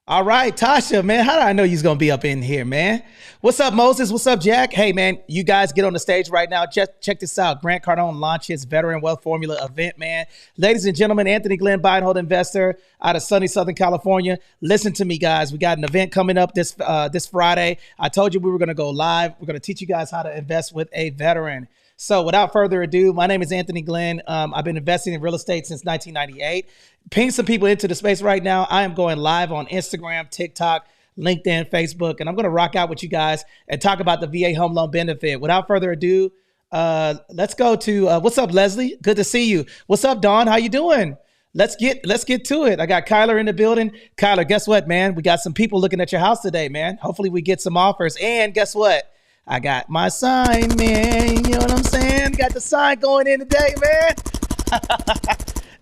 All right, Tasha, man, how did I know you was gonna be up in here, man? What's up, Moses? What's up, Jack? Hey, man, you guys get on the stage right now. Check this out. Grant Cardone launched his Veteran Wealth Formula event, man. Ladies and gentlemen, Anthony Glenn, buy and hold investor out of sunny Southern California. Listen to me, guys. We got an event coming up this Friday. I told you we were gonna go live. We're gonna teach you guys how to invest with a veteran. So without further ado, my name is Anthony Glenn. I've been investing in real estate since 1998. Ping some people into the space right now. I am going live on Instagram, TikTok, LinkedIn, Facebook, and I'm going to rock out with you guys and talk about the VA home loan benefit. Without further ado, let's go to what's up, Leslie? Good to see you. What's up, Dawn? How you doing? Let's get to it. I got Kyler in the building. Kyler, guess what, man? We got some people looking at your house today, man. Hopefully we get some offers. And guess what? I got my sign, man. You know what I'm saying? Got the sign going in today, man.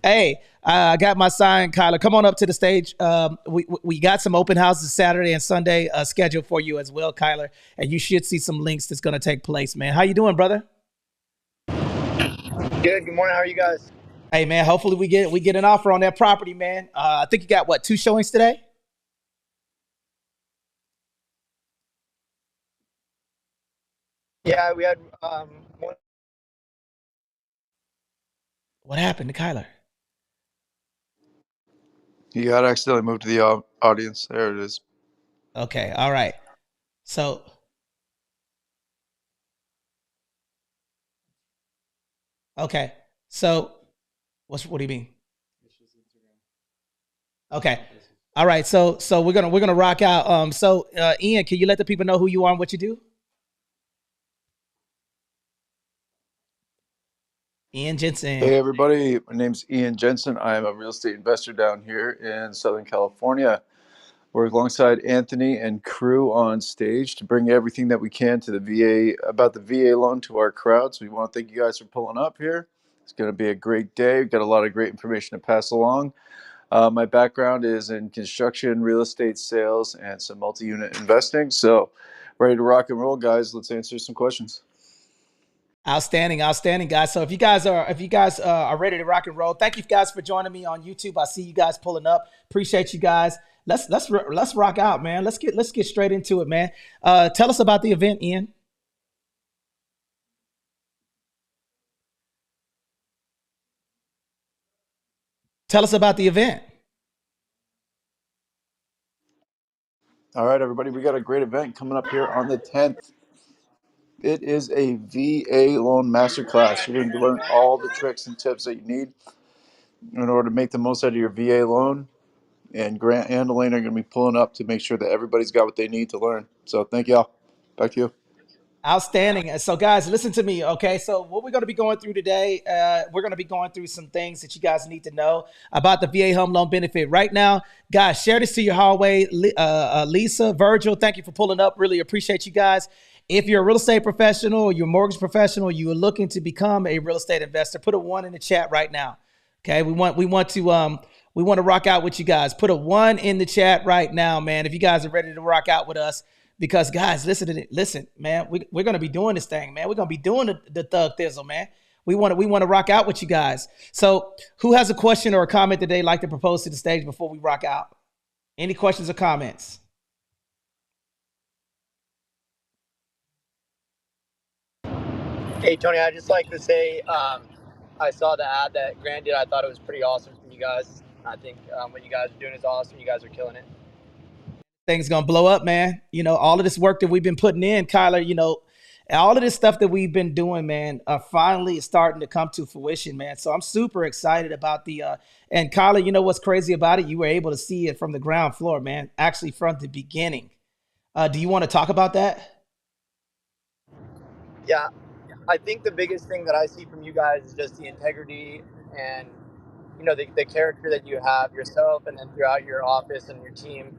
Hey, I got my sign, Kyler. Come on up to the stage. We got some open houses Saturday and Sunday scheduled for you as well, Kyler. And you should see some links that's going to take place, man. How you doing, brother? Good. Good morning. How are you guys? Hey, man. Hopefully we get an offer on that property, man. I think you got what, 2 showings today? Yeah, we had one. What happened to Kyler? You got accidentally moved to the audience. There it is. Okay. All right. So, okay. So, what do you mean? Okay. All right. So we're gonna rock out. Ian, can you let the people know who you are and what you do? Ian Jensen. Hey, everybody. My name's Ian Jensen. I am a real estate investor down here in Southern California. Work alongside Anthony and crew on stage to bring everything that we can to the VA about the VA loan to our crowd. So we want to thank you guys for pulling up here. It's going to be a great day. We've got a lot of great information to pass along. My background is in construction, real estate sales, and some multi-unit investing. So ready to rock and roll, guys. Let's answer some questions. Outstanding, guys. So if you guys are ready to rock and roll, thank you guys for joining me on YouTube. I see you guys pulling up. Appreciate you guys. Let's rock out, man. Let's get straight into it, man. Tell us about the event, Ian. Tell us about the event. All right, everybody. We got a great event coming up here on the 10th. It is a VA loan masterclass. You're going to learn all the tricks and tips that you need in order to make the most out of your VA loan. And Grant and Elaine are going to be pulling up to make sure that everybody's got what they need to learn. So thank y'all. Back to you. Outstanding. So guys, listen to me. Okay. So what we're going to be going through today, we're going to be going through some things that you guys need to know about the VA home loan benefit right now. Guys, share this to your hallway. Lisa, Virgil, thank you for pulling up. Really appreciate you guys. If you're a real estate professional, you're a mortgage professional, you are looking to become a real estate investor, put a 1 in the chat right now. Okay. We want to rock out with you guys. Put a 1 in the chat right now, man. If you guys are ready to rock out with us, because guys, listen, man, we're going to be doing this thing, man. We're going to be doing the thug thizzle, man. We want to rock out with you guys. So who has a question or a comment that they'd like to propose to the stage before we rock out? Any questions or comments? Hey, Tony, I'd just like to say I saw the ad that Grant did. I thought it was pretty awesome from you guys. I think what you guys are doing is awesome. You guys are killing it. Things gonna blow up, man. You know, all of this work that we've been putting in, Kyler, you know, all of this stuff that we've been doing, man, finally is starting to come to fruition, man. So I'm super excited about and Kyler, you know what's crazy about it? You were able to see it from the ground floor, man, actually from the beginning. Do you want to talk about that? Yeah, I think the biggest thing that I see from you guys is just the integrity and, you know, the character that you have yourself and then throughout your office and your team,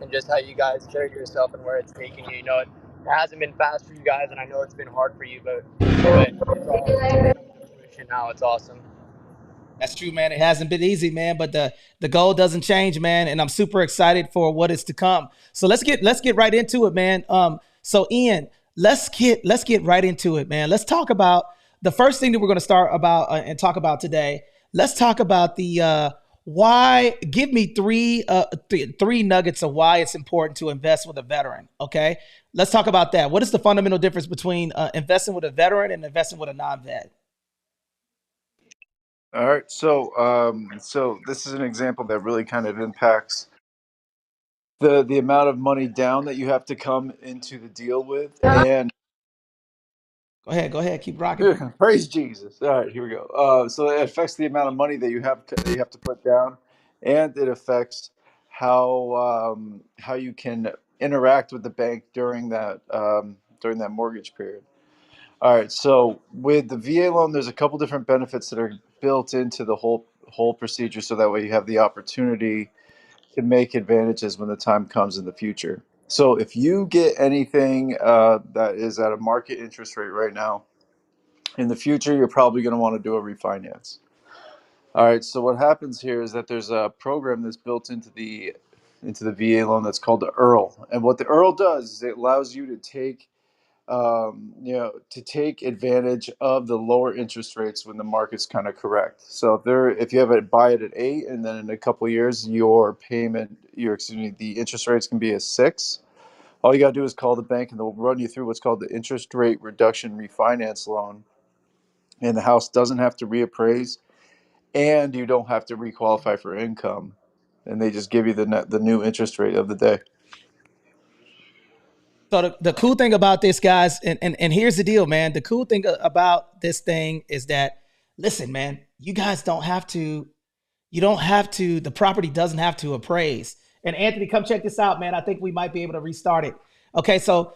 and just how you guys carry yourself and where it's taking you. You know, it hasn't been fast for you guys, and I know it's been hard for you, but it's all coming to fruition now. It's awesome. That's true, man. It hasn't been easy, man, but the goal doesn't change, man, and I'm super excited for what is to come. So let's get right into it, man. So Ian, let's get right into it, man. Let's talk about the first thing that we're going to start about and talk about today. Let's talk about the why? Give me three nuggets of why it's important to invest with a veteran. Okay, let's talk about that. What is the fundamental difference between investing with a veteran and investing with a non-vet? All right, so this is an example that really kind of impacts the amount of money down that you have to come into the deal with, and Go ahead, keep rocking. praise Jesus. All right, here we go. So it affects the amount of money that you have to put down, and it affects how you can interact with the bank during that mortgage period. All right, so with the VA loan, there's a couple different benefits that are built into the whole procedure, so that way you have the opportunity to make advantages when the time comes in the future. So if you get anything that is at a market interest rate right now, in the future, you're probably going to want to do a refinance. All right, so what happens here is that there's a program that's built into the VA loan that's called the EARL, and what the EARL does is it allows you to take advantage of the lower interest rates when the market's kind of correct. So if you have it buy it at 8, and then in a couple of years the interest rates can be a 6. All you got to do is call the bank, and they'll run you through what's called the interest rate reduction refinance loan, and the house doesn't have to reappraise, and you don't have to requalify for income, and they just give you the new interest rate of the day. So the cool thing about this, guys, and here's the deal, man. The cool thing about this thing is that, listen, man, you guys don't have to. You don't have to. The property doesn't have to appraise. And Anthony, come check this out, man. I think we might be able to restart it. Okay, so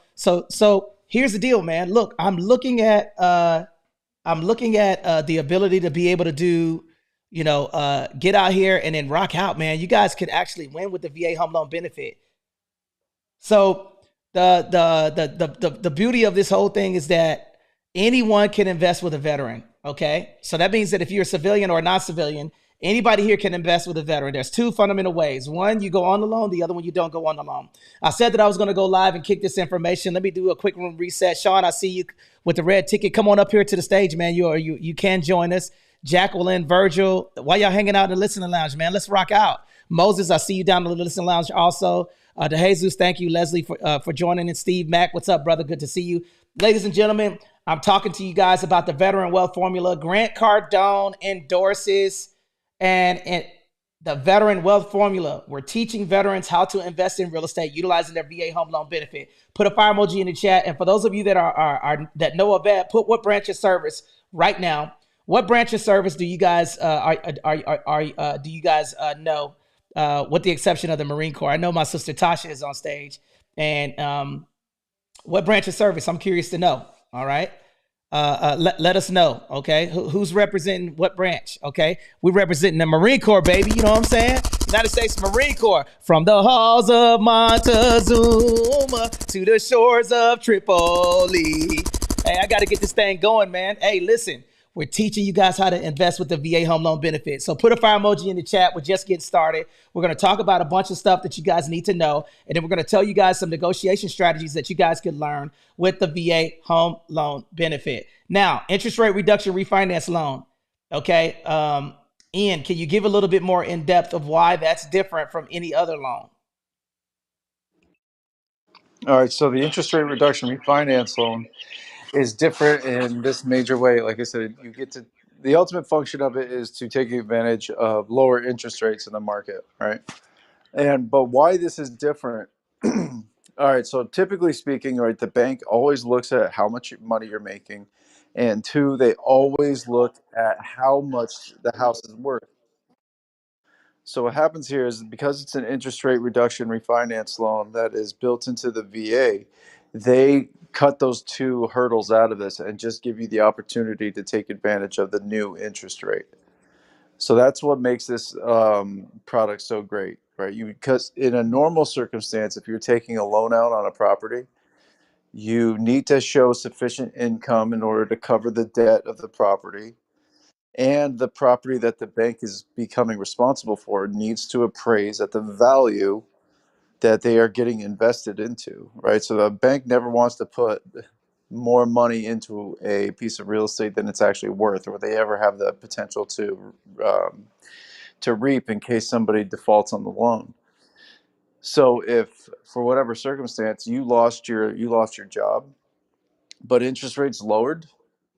here's the deal, man. Look, I'm looking at the ability to be able to do, get out here and then rock out, man. You guys could actually win with the VA home loan benefit. So the beauty of this whole thing is that anyone can invest with a veteran. Okay, so that means that if you're a civilian or a non-civilian, anybody here can invest with a veteran. There's two fundamental ways. One, you go on the loan. The other one, you don't go on the loan. I said that I was going to go live and kick this information. Let me do a quick room reset. Sean, I see you with the red ticket. Come on up here to the stage, man. You can join us. Jacqueline, Virgil, why y'all hanging out in the listening lounge, man? Let's rock out. Moses, I see you down in the listening lounge also. DeJesus, thank you. Leslie for joining. And Steve Mack, what's up, brother? Good to see you. Ladies and gentlemen, I'm talking to you guys about the Veteran Wealth Formula. Grant Cardone endorses and the Veteran Wealth Formula. We're teaching veterans how to invest in real estate utilizing their VA home loan benefit. Put a fire emoji in the chat. And for those of you that that know of that, put what branch of service right now. What branch of service do you guys know? With the exception of the Marine Corps. I know my sister Tasha is on stage. And what branch of service? I'm curious to know. All right. Let us know. Okay. Who's representing what branch? Okay. We're representing the Marine Corps, baby. You know what I'm saying? United States Marine Corps. From the halls of Montezuma to the shores of Tripoli. Hey, I got to get this thing going, man. Hey, listen. We're teaching you guys how to invest with the VA home loan benefit. So put a fire emoji in the chat. We're just getting started. We're going to talk about a bunch of stuff that you guys need to know. And then we're going to tell you guys some negotiation strategies that you guys can learn with the VA home loan benefit. Now, interest rate reduction refinance loan. Okay. Ian, can you give a little bit more in depth of why that's different from any other loan? All right, so the interest rate reduction refinance loan is different in this major way. Like I said, the ultimate function of it is to take advantage of lower interest rates in the market, right? But why this is different? All right, so typically speaking, right, the bank always looks at how much money you're making, and two, they always look at how much the house is worth. So what happens here is, because it's an interest rate reduction refinance loan that is built into the VA, they cut those two hurdles out of this and just give you the opportunity to take advantage of the new interest rate. So that's what makes this product so great, right? Because in a normal circumstance, if you're taking a loan out on a property, you need to show sufficient income in order to cover the debt of the property. And the property that the bank is becoming responsible for needs to appraise at the value that they are getting invested into, right? So the bank never wants to put more money into a piece of real estate than it's actually worth, or they ever have the potential to reap in case somebody defaults on the loan. So if for whatever circumstance you lost your job, but interest rates lowered,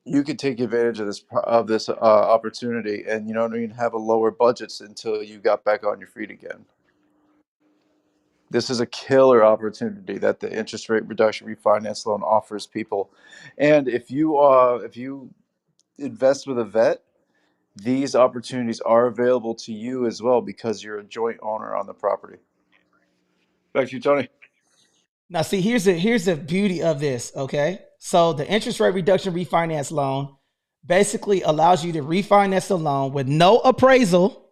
you could take advantage of this opportunity, and you don't even have a lower budgets until you got back on your feet again. This is a killer opportunity that the interest rate reduction refinance loan offers people. And if you invest with a vet, these opportunities are available to you as well because you're a joint owner on the property. Back to you, Tony. Now, see, here's the beauty of this, okay? So the interest rate reduction refinance loan basically allows you to refinance the loan with no appraisal.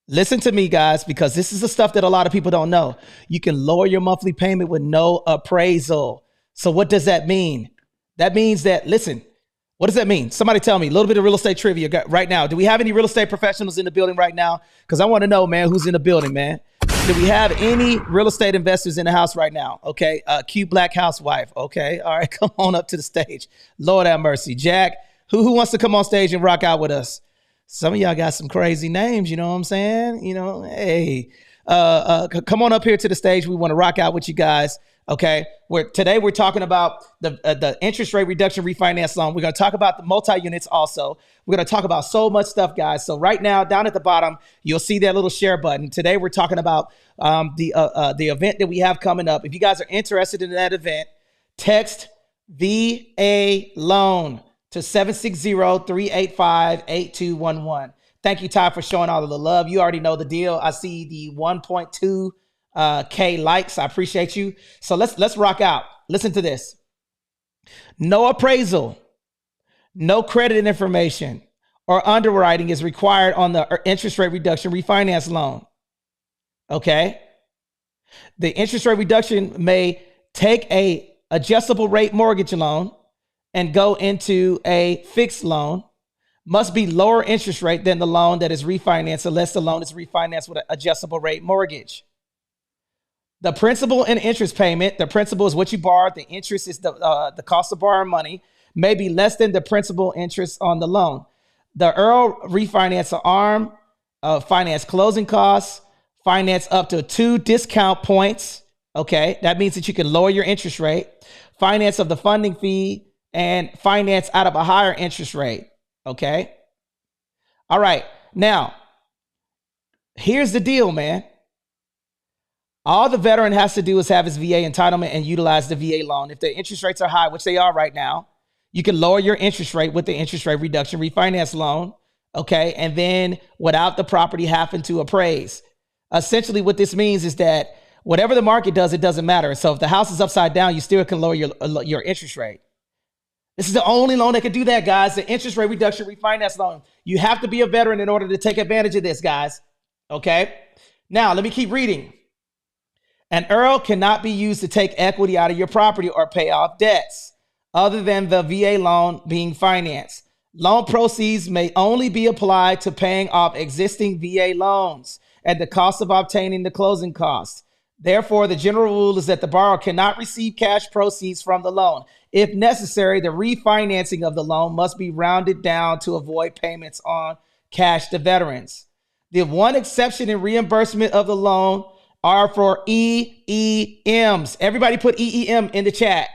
Listen to me, guys, because this is the stuff that a lot of people don't know. You can lower your monthly payment with no appraisal. So what does that mean? That means that, listen, what does that mean? Somebody tell me a little bit of real estate trivia right now. Do we have any real estate professionals in the building right now? Because I want to know, man, who's in the building, man. Do we have any real estate investors in the house right now? Okay. Cute black housewife. Okay. All right. Come on up to the stage. Lord have mercy. Jack, who wants to come on stage and rock out with us? Some of y'all got some crazy names. You know what I'm saying? You know, hey, come on up here to the stage. We want to rock out with you guys. Okay. Today we're talking about the interest rate reduction refinance loan. We're going to talk about the multi-units also. We're going to talk about so much stuff, guys. So right now, down at the bottom, you'll see that little share button. Today we're talking about the event that we have coming up. If you guys are interested in that event, text VA loan to 760-385-8211. Thank you, Ty, for showing all of the love. You already know the deal. I see the 1.2 K likes. I appreciate you. So let's rock out. Listen to this. No appraisal, no credit information or underwriting is required on the interest rate reduction refinance loan. Okay. The interest rate reduction may take a adjustable rate mortgage loan and go into a fixed loan. Must be lower interest rate than the loan that is refinanced unless the loan is refinanced with an adjustable rate mortgage. The principal and interest payment, the principal is what you borrowed, the interest is the cost of borrowing money, may be less than the principal interest on the loan. The IRRRL refinance an arm, finance closing costs, finance up to 2 discount points. Okay, that means that you can lower your interest rate, finance of the funding fee, and finance out of a higher interest rate. Okay. All right. Now, here's the deal, man. All the veteran has to do is have his VA entitlement and utilize the VA loan. If the interest rates are high, which they are right now, you can lower your interest rate with the interest rate reduction refinance loan. Okay. And then without the property having to appraise. Essentially what this means is that whatever the market does, it doesn't matter. So if the house is upside down, you still can lower your interest rate. This is the only loan that can do that, guys. The interest rate reduction refinance loan. You have to be a veteran in order to take advantage of this, guys. Okay. Now, let me keep reading. An IRRRL cannot be used to take equity out of your property or pay off debts other than the VA loan being financed. Loan proceeds may only be applied to paying off existing VA loans at the cost of obtaining the closing costs. Therefore, the general rule is that the borrower cannot receive cash proceeds from the loan. If necessary, the refinancing of the loan must be rounded down to avoid payments on cash to veterans. The one exception in reimbursement of the loan are for EEMs. Everybody put EEM in the chat.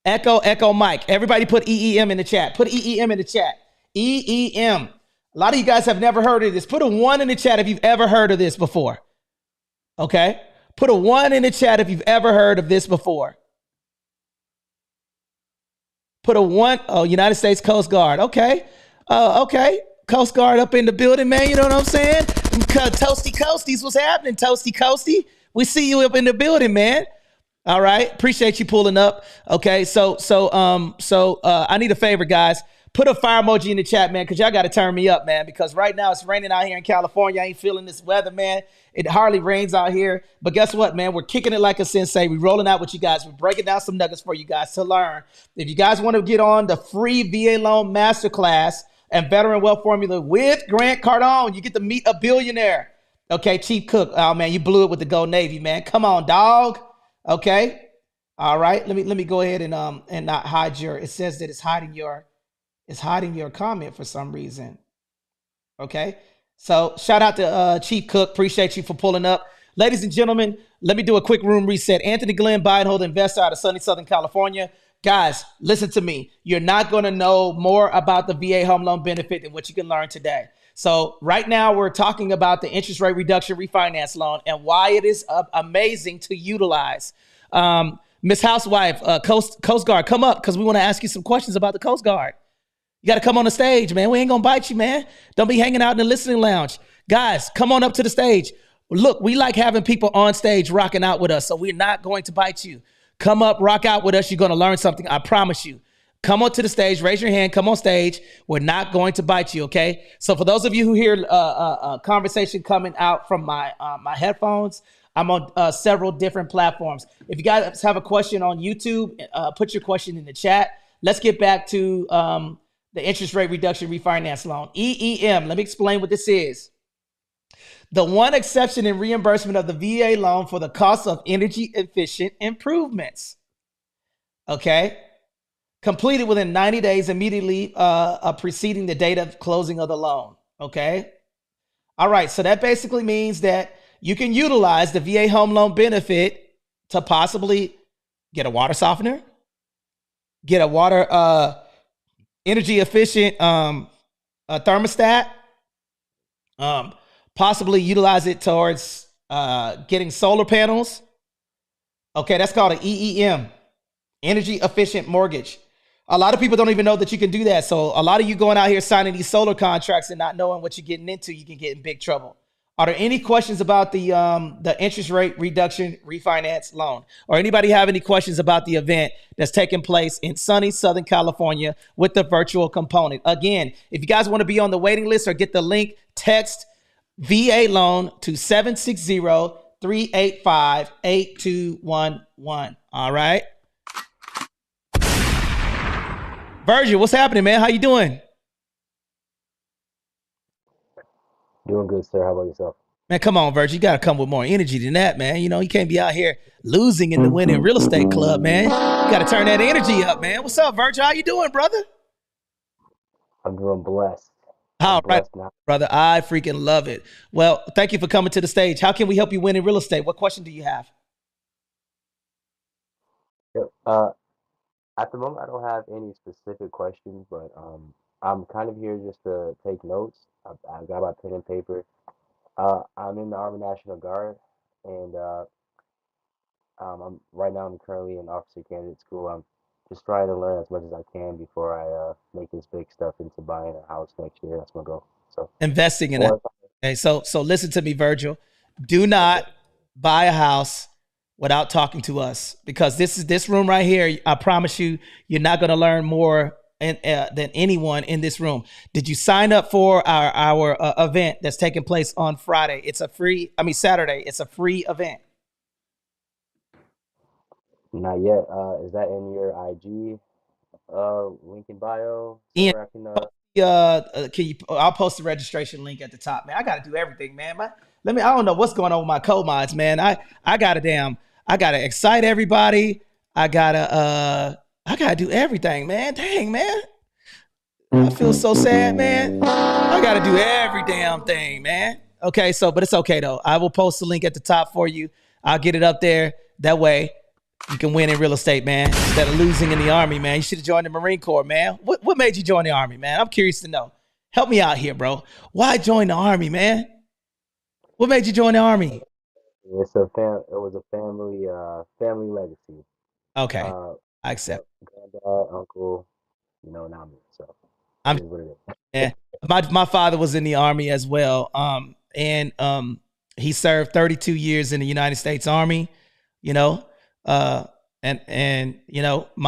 Echo, Mike. Everybody put EEM in the chat. Put EEM in the chat. EEM. A lot of you guys have never heard of this. Put a 1 in the chat if you've ever heard of this before. Okay? Put a 1 in the chat if you've ever heard of this before. Put a 1. Oh, United States Coast Guard. Okay. Okay. Coast Guard up in the building, man. You know what I'm saying? Toasty Coasties, what's happening, Toasty Coasty? We see you up in the building, man. All right. Appreciate you pulling up. Okay. So I need a favor, guys. Put a fire emoji in the chat, man, because y'all got to turn me up, man, because right now it's raining out here in California. I ain't feeling this weather, man. It hardly rains out here. But guess what, man? We're kicking it like a sensei. We're rolling out with you guys. We're breaking down some nuggets for you guys to learn. If you guys want to get on the free VA loan masterclass and veteran wealth formula with Grant Cardone, you get to meet a billionaire. Okay, Chief Cook. Oh, man, you blew it with the Go Navy, man. Come on, dog. Okay. All right. Let me go ahead and not hide your. It says that it's hiding your comment for some reason. Okay. So shout out to Chief Cook. Appreciate you for pulling up. Ladies and gentlemen, let me do a quick room reset. Anthony Glenn Beinhold, investor out of sunny Southern California. Guys, listen to me. You're not going to know more about the VA home loan benefit than what you can learn today. So right now we're talking about the interest rate reduction refinance loan and why it is amazing to utilize. Miss Housewife, Coast Guard, come up because we want to ask you some questions about the Coast Guard. You got to come on the stage, man. We ain't going to bite you, man. Don't be hanging out in the listening lounge. Guys, come on up to the stage. Look, we like having people on stage rocking out with us, so we're not going to bite you. Come up, rock out with us. You're going to learn something. I promise you. Come on to the stage. Raise your hand. Come on stage. We're not going to bite you, okay? So for those of you who hear a conversation coming out from my headphones, I'm on several different platforms. If you guys have a question on YouTube, put your question in the chat. Let's get back to the interest rate reduction refinance loan. EEM, let me explain what this is. The one exception in reimbursement of the VA loan for the cost of energy efficient improvements. Okay. Completed within 90 days immediately preceding the date of closing of the loan. Okay. All right. So that basically means that you can utilize the VA home loan benefit to possibly get a water softener, get a water energy efficient thermostat, possibly utilize it towards getting solar panels. Okay, that's called an EEM, energy efficient mortgage. A lot of people don't even know that you can do that. So a lot of you going out here signing these solar contracts and not knowing what you're getting into, you can get in big trouble. Are there any questions about the interest rate reduction refinance loan? Or anybody have any questions about the event that's taking place in sunny Southern California with the virtual component? Again, if you guys want to be on the waiting list or get the link, text VA loan to 760-385-8211. All right. Virgil, what's happening, man? How you doing? Doing good, sir. How about yourself? Man, come on, Virgil. You got to come with more energy than that, man. You know, you can't be out here losing in the winning real estate club, man. You got to turn that energy up, man. What's up, Virgil? How you doing, brother? I'm doing blessed. All right, brother. I freaking love it. Well, thank you for coming to the stage. How can we help you win in real estate? What question do you have? At the moment, I don't have any specific questions, but I'm kind of here just to take notes. I've got my pen and paper. I'm in the Army National Guard, and I'm currently in officer candidate school. I'm just trying to learn as much as I can before I make this big step into buying a house next year. That's my goal. So investing in it. Okay, so listen to me, Virgil. Do not buy a house without talking to us, because this room right here, I promise you, you're not going to learn more than anyone in this room. Did you sign up for our event that's taking place on Friday? Saturday. It's a free event. Not yet. Is that in your IG link in bio? Ian, I'll post the registration link at the top, man. I got to do everything, man. I don't know what's going on with my co-mods, man. I gotta excite everybody. I gotta do everything, man. Dang, man. I feel so sad, man. I gotta do every damn thing, man. Okay, but it's okay though. I will post the link at the top for you. I'll get it up there. That way you can win in real estate, man. Instead of losing in the Army, man. You should have joined the Marine Corps, man. What made you join the Army, man? I'm curious to know. Help me out here, bro. Why join the Army, man? What made you join the Army? It was a family legacy. Okay, I accept. Granddad, uncle, now me. So yeah. My father was in the Army as well. And he served 32 years in the United States Army. My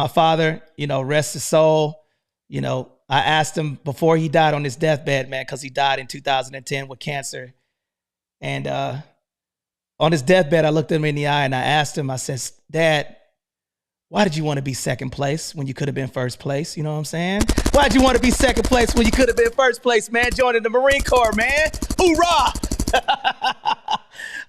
father, rest his soul. I asked him before he died on his deathbed, man, because he died in 2010 with cancer. And on his deathbed, I looked him in the eye and I asked him, I said, Dad, why did you want to be second place when you could have been first place? You know what I'm saying? Why'd you want to be second place when you could have been first place, man? Joining the Marine Corps, man. Hoorah!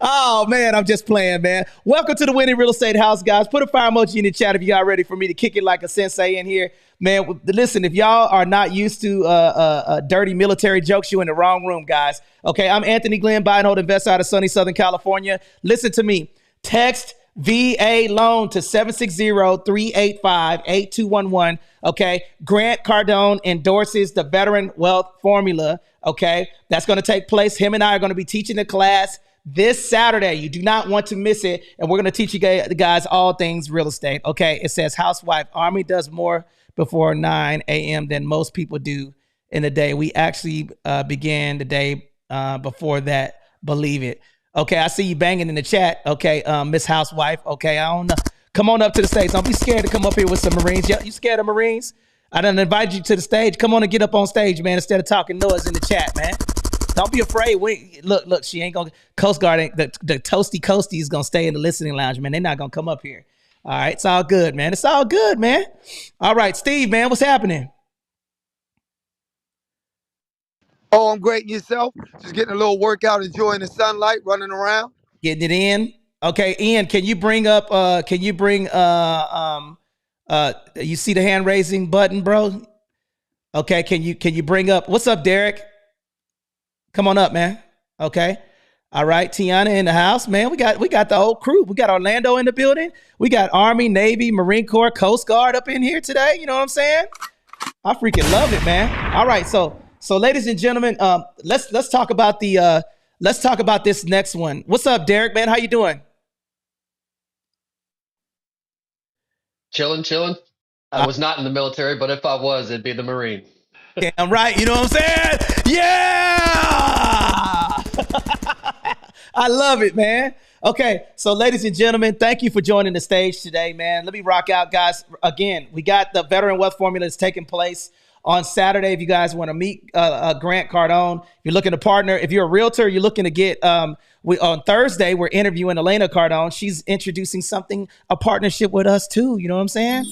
Oh man, I'm just playing, man. Welcome to the Winning Real Estate House, guys. Put a fire emoji in the chat if y'all ready for me to kick it like a sensei in here, man. Listen, if y'all are not used to dirty military jokes, you're in the wrong room, guys. Okay, I'm Anthony Glenn, buy and hold investor out of sunny Southern California. Listen to me. Text VA loan to 760-385-8211. Okay. Grant Cardone endorses the Veteran Wealth Formula. Okay. That's going to take place. Him and I are going to be teaching the class this Saturday. You do not want to miss it. And we're going to teach you guys all things real estate. Okay. It says housewife, Army does more before 9 a.m. than most people do in the day. We actually began the day before that. Believe it. Okay, I see you banging in the chat. Okay, Miss Housewife. Okay, I don't know. Come on up to the stage. Don't be scared to come up here with some Marines. You scared of Marines? I done invited you to the stage. Come on and get up on stage, man, instead of talking noise in the chat, man. Don't be afraid. Look, she ain't going to, Coast Guard, the Toasty Coasty is going to stay in the listening lounge, man. They're not going to come up here. All right, it's all good, man. It's all good, man. All right, Steve, man, what's happening? Oh, I'm great. And yourself? Just getting a little workout, enjoying the sunlight, running around. Getting it in. Okay, Ian, can you bring you see the hand raising button, bro? Okay, can you bring up, what's up, Derek? Come on up, man. Okay. All right, Tiana in the house, man. We got the whole crew. We got Orlando in the building. We got Army, Navy, Marine Corps, Coast Guard up in here today. You know what I'm saying? I freaking love it, man. All right, so ladies and gentlemen, let's talk about this next one. What's up, Derek, man? How you doing? Chilling. I was not in the military, but if I was, it'd be the Marine. Damn right. You know what I'm saying? Yeah. I love it, man. Okay, so ladies and gentlemen, thank you for joining the stage today, man. Let me rock out, guys. Again, we got the Veteran Wealth Formula that's taking place on Saturday. If you guys want to meet Grant Cardone, if you're looking to partner, if you're a realtor, you're looking to get, on Thursday, we're interviewing Elena Cardone. She's introducing a partnership with us too. You know what I'm saying?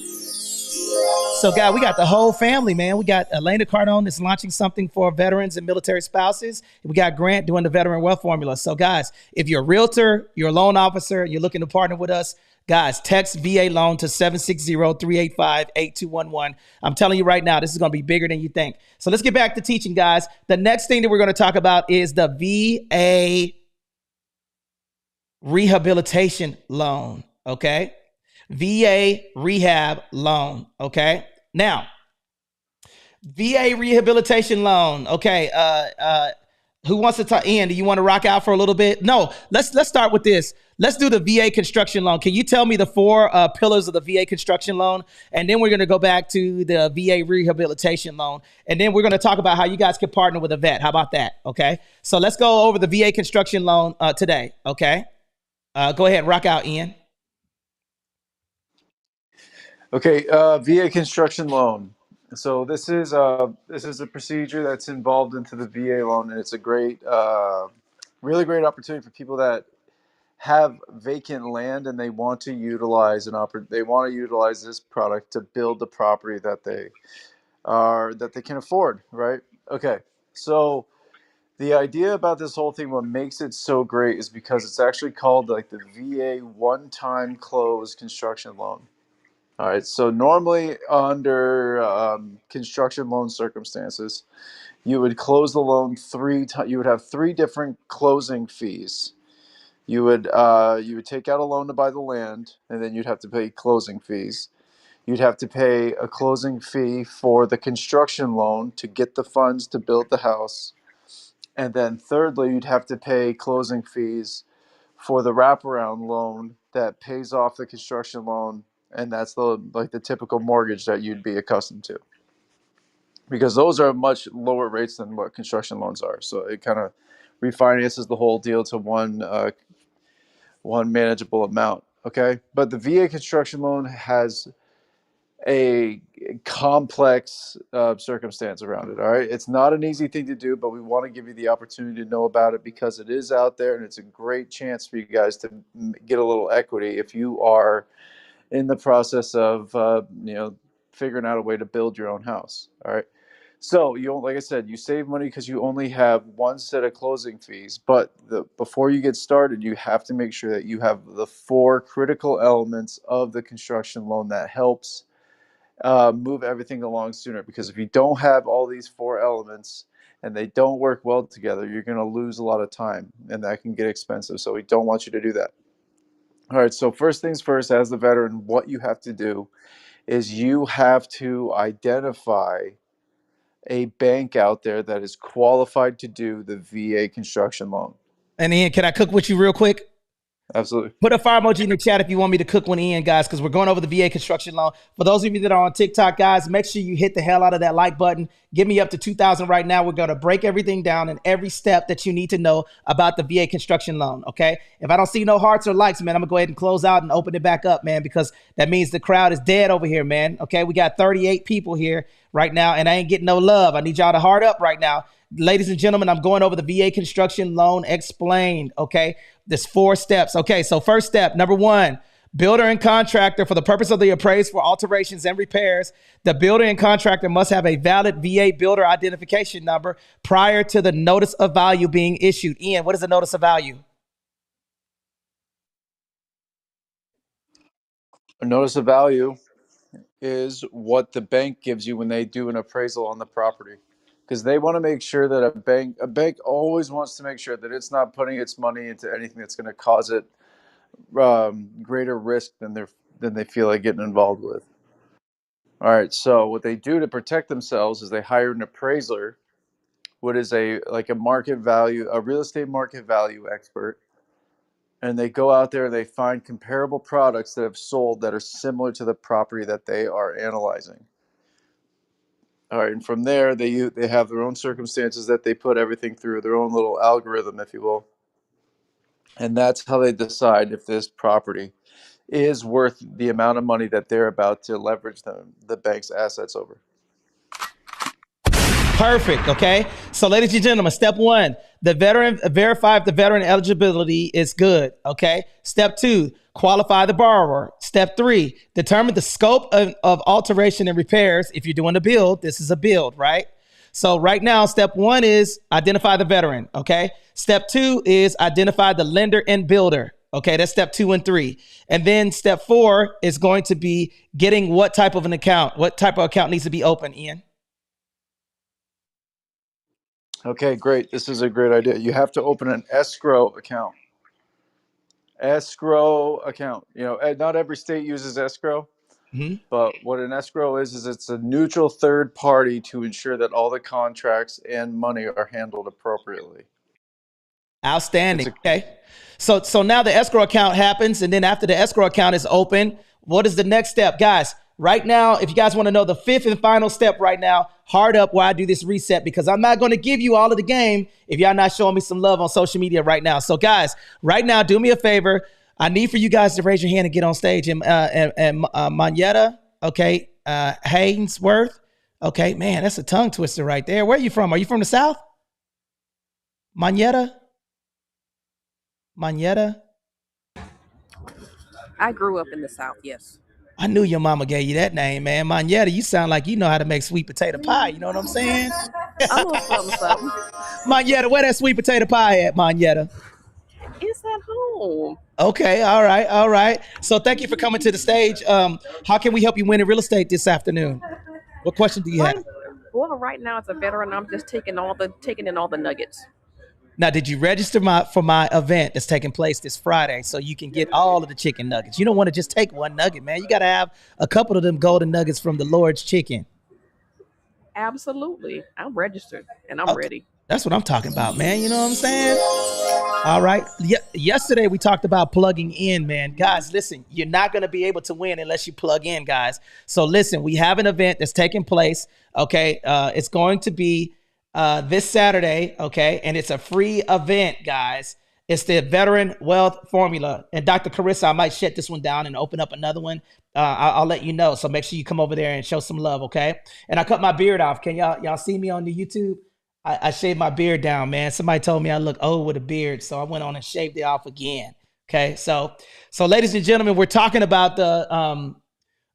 So, guys, we got the whole family, man. We got Elena Cardone that's launching something for veterans and military spouses. We got Grant doing the Veteran Wealth Formula. So, guys, if you're a realtor, you're a loan officer, you're looking to partner with us, guys, text VA loan to 760-385-8211. I'm telling you right now, this is going to be bigger than you think. So let's get back to teaching, guys. The next thing that we're going to talk about is the VA rehabilitation loan, okay? VA rehab loan, okay? Now, VA rehabilitation loan, okay? Who wants to talk? Ian, do you want to rock out for a little bit? No, let's start with this. Let's do the VA construction loan. Can you tell me the four pillars of the VA construction loan? And then we're going to go back to the VA rehabilitation loan. And then we're going to talk about how you guys can partner with a vet. How about that? Okay. So let's go over the VA construction loan today. Okay. Go ahead. Rock out, Ian. Okay. VA construction loan. So this is a procedure that's involved into the VA loan, and it's a great, really great opportunity for people that have vacant land and they want to utilize this product to build the property that they can afford, right? Okay, so the idea about this whole thing, what makes it so great, is because it's actually called like the VA one-time close construction loan. All right, so normally under construction loan circumstances, you would close the loan you would have three different closing fees. You would take out a loan to buy the land, and then you'd have to pay closing fees. You'd have to pay a closing fee for the construction loan to get the funds to build the house. And then thirdly, you'd have to pay closing fees for the wraparound loan that pays off the construction loan, and that's the typical mortgage that you'd be accustomed to. Because those are much lower rates than what construction loans are. So it kind of refinances the whole deal to one manageable amount. Okay, but the VA construction loan has a complex circumstance around it. All right, it's not an easy thing to do, but we want to give you the opportunity to know about it because it is out there, and it's a great chance for you guys to get a little equity if you are in the process of figuring out a way to build your own house. All right, So like I said, you save money because you only have one set of closing fees. But before you get started, you have to make sure that you have the 4 critical elements of the construction loan that helps move everything along sooner. Because if you don't have all these 4 elements and they don't work well together, you're going to lose a lot of time, and that can get expensive. So we don't want you to do that. All right. So first things first, as the veteran, what you have to do is you have to identify a bank out there that is qualified to do the VA construction loan. And Ian, can I cook with you real quick? Absolutely. Put a fire emoji in the chat if you want me to cook one in, guys, because we're going over the VA construction loan. For those of you that are on TikTok, guys, make sure you hit the hell out of that like button. Give me up to 2,000 right now. We're going to break everything down and every step that you need to know about the VA construction loan, okay? If I don't see no hearts or likes, man, I'm going to go ahead and close out and open it back up, man, because that means the crowd is dead over here, man, okay? We got 38 people here right now, and I ain't getting no love. I need y'all to heart up right now. Ladies and gentlemen, I'm going over the VA construction loan explained, okay? There's 4 steps. Okay, so first step, number 1, builder and contractor, for the purpose of the appraisal for alterations and repairs, the builder and contractor must have a valid VA builder identification number prior to the notice of value being issued. Ian, what is the notice of value? A notice of value is what the bank gives you when they do an appraisal on the property, because they want to make sure that a bank always wants to make sure that it's not putting its money into anything that's going to cause it greater risk than they feel like getting involved with. All right, so what they do to protect themselves is they hire an appraiser, what is a market value, a real estate market value expert, and they go out there and they find comparable products that have sold that are similar to the property that they are analyzing. All right, and from there, they have their own circumstances that they put everything through, their own little algorithm, if you will. And that's how they decide if this property is worth the amount of money that they're about to leverage the bank's assets over. Perfect. Okay. So, ladies and gentlemen, step 1, the veteran verify if the veteran eligibility is good. Okay. Step 2, qualify the borrower. Step 3, determine the scope of alteration and repairs. If you're doing a build, this is a build, right? So right now, step 1 is identify the veteran. Okay. Step 2 is identify the lender and builder. Okay. That's step 2 and 3. And then step 4 is going to be getting what type of an account, what type of account needs to be open, Ian? Okay, great. This is a great idea. You have to open an escrow account. Escrow account. You know, not every state uses escrow, but what an escrow is it's a neutral third party to ensure that all the contracts and money are handled appropriately. Outstanding. Okay. So now the escrow account happens, and then after the escrow account is open, what is the next step? Guys, right now, if you guys want to know the 5th and final step right now, hard up while I do this reset, because I'm not going to give you all of the game if y'all not showing me some love on social media right now. So guys, right now, do me a favor. I need for you guys to raise your hand and get on stage. And Manetta, okay, Haynesworth, okay, man, that's a tongue twister right there. Where are you from? Are you from the South? Manetta? I grew up in the South, yes. I knew your mama gave you that name, man. Manetta, you sound like you know how to make sweet potato pie. You know what I'm saying? A little something. Manetta, where that sweet potato pie at, Manetta? It's at home. Okay, all right. So thank you for coming to the stage. How can we help you win in real estate this afternoon? What question do you have? Well, right now as a veteran, I'm just taking in all the nuggets. Now, did you register for my event that's taking place this Friday so you can get all of the chicken nuggets? You don't want to just take one nugget, man. You got to have a couple of them golden nuggets from the Lord's Chicken. Absolutely. I'm registered and I'm ready. That's what I'm talking about, man. You know what I'm saying? All right. Yesterday, we talked about plugging in, man. Guys, listen, you're not going to be able to win unless you plug in, guys. So listen, we have an event that's taking place. Okay. It's going to be this Saturday, okay? And it's a free event, guys. It's the Veteran Wealth Formula. And Dr. Carissa, I might shut this one down and open up another one. I'll let you know. So make sure you come over there and show some love, okay? And I cut my beard off. Can y'all see me on the YouTube? I shaved my beard down, man. Somebody told me I look old with a beard, so I went on and shaved it off again. Okay, so ladies and gentlemen, we're talking about the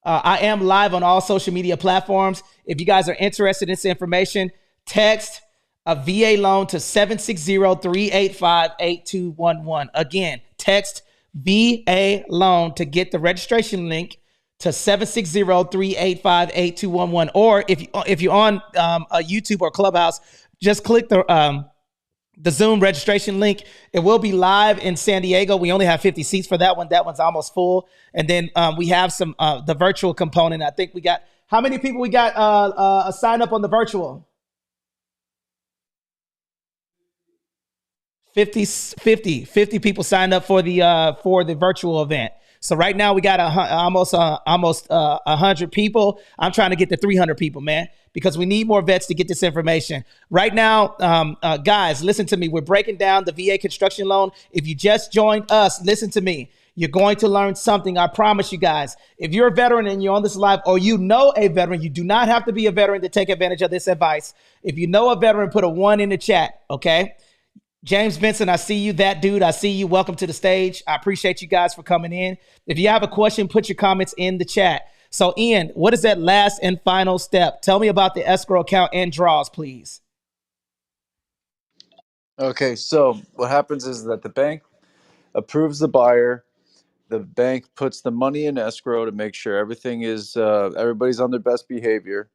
I am live on all social media platforms. If you guys are interested in this information, text a VA loan to 760-385-8211. Again, text VA loan to get the registration link to 760-385-8211. Or if you're on YouTube or Clubhouse, just click the Zoom registration link. It will be live in San Diego. We only have 50 seats for that one. That one's almost full. And then we have some the virtual component. I think we got, how many people we got sign up on the virtual? 50 people signed up for the virtual event. So right now we got almost 100 people. I'm trying to get to 300 people, man, because we need more vets to get this information. Right now, guys, listen to me. We're breaking down the VA construction loan. If you just joined us, listen to me. You're going to learn something. I promise you guys. If you're a veteran and you're on this live, or you know a veteran, you do not have to be a veteran to take advantage of this advice. If you know a veteran, put a 1 in the chat, okay? James Benson, I see you. That dude, I see you. Welcome to the stage. I appreciate you guys for coming in. If you have a question, put your comments in the chat. So, Ian, what is that last and final step? Tell me about the escrow account and draws, please. Okay, so what happens is that the bank approves the buyer. The bank puts the money in escrow to make sure everything is everybody's on their best behavior.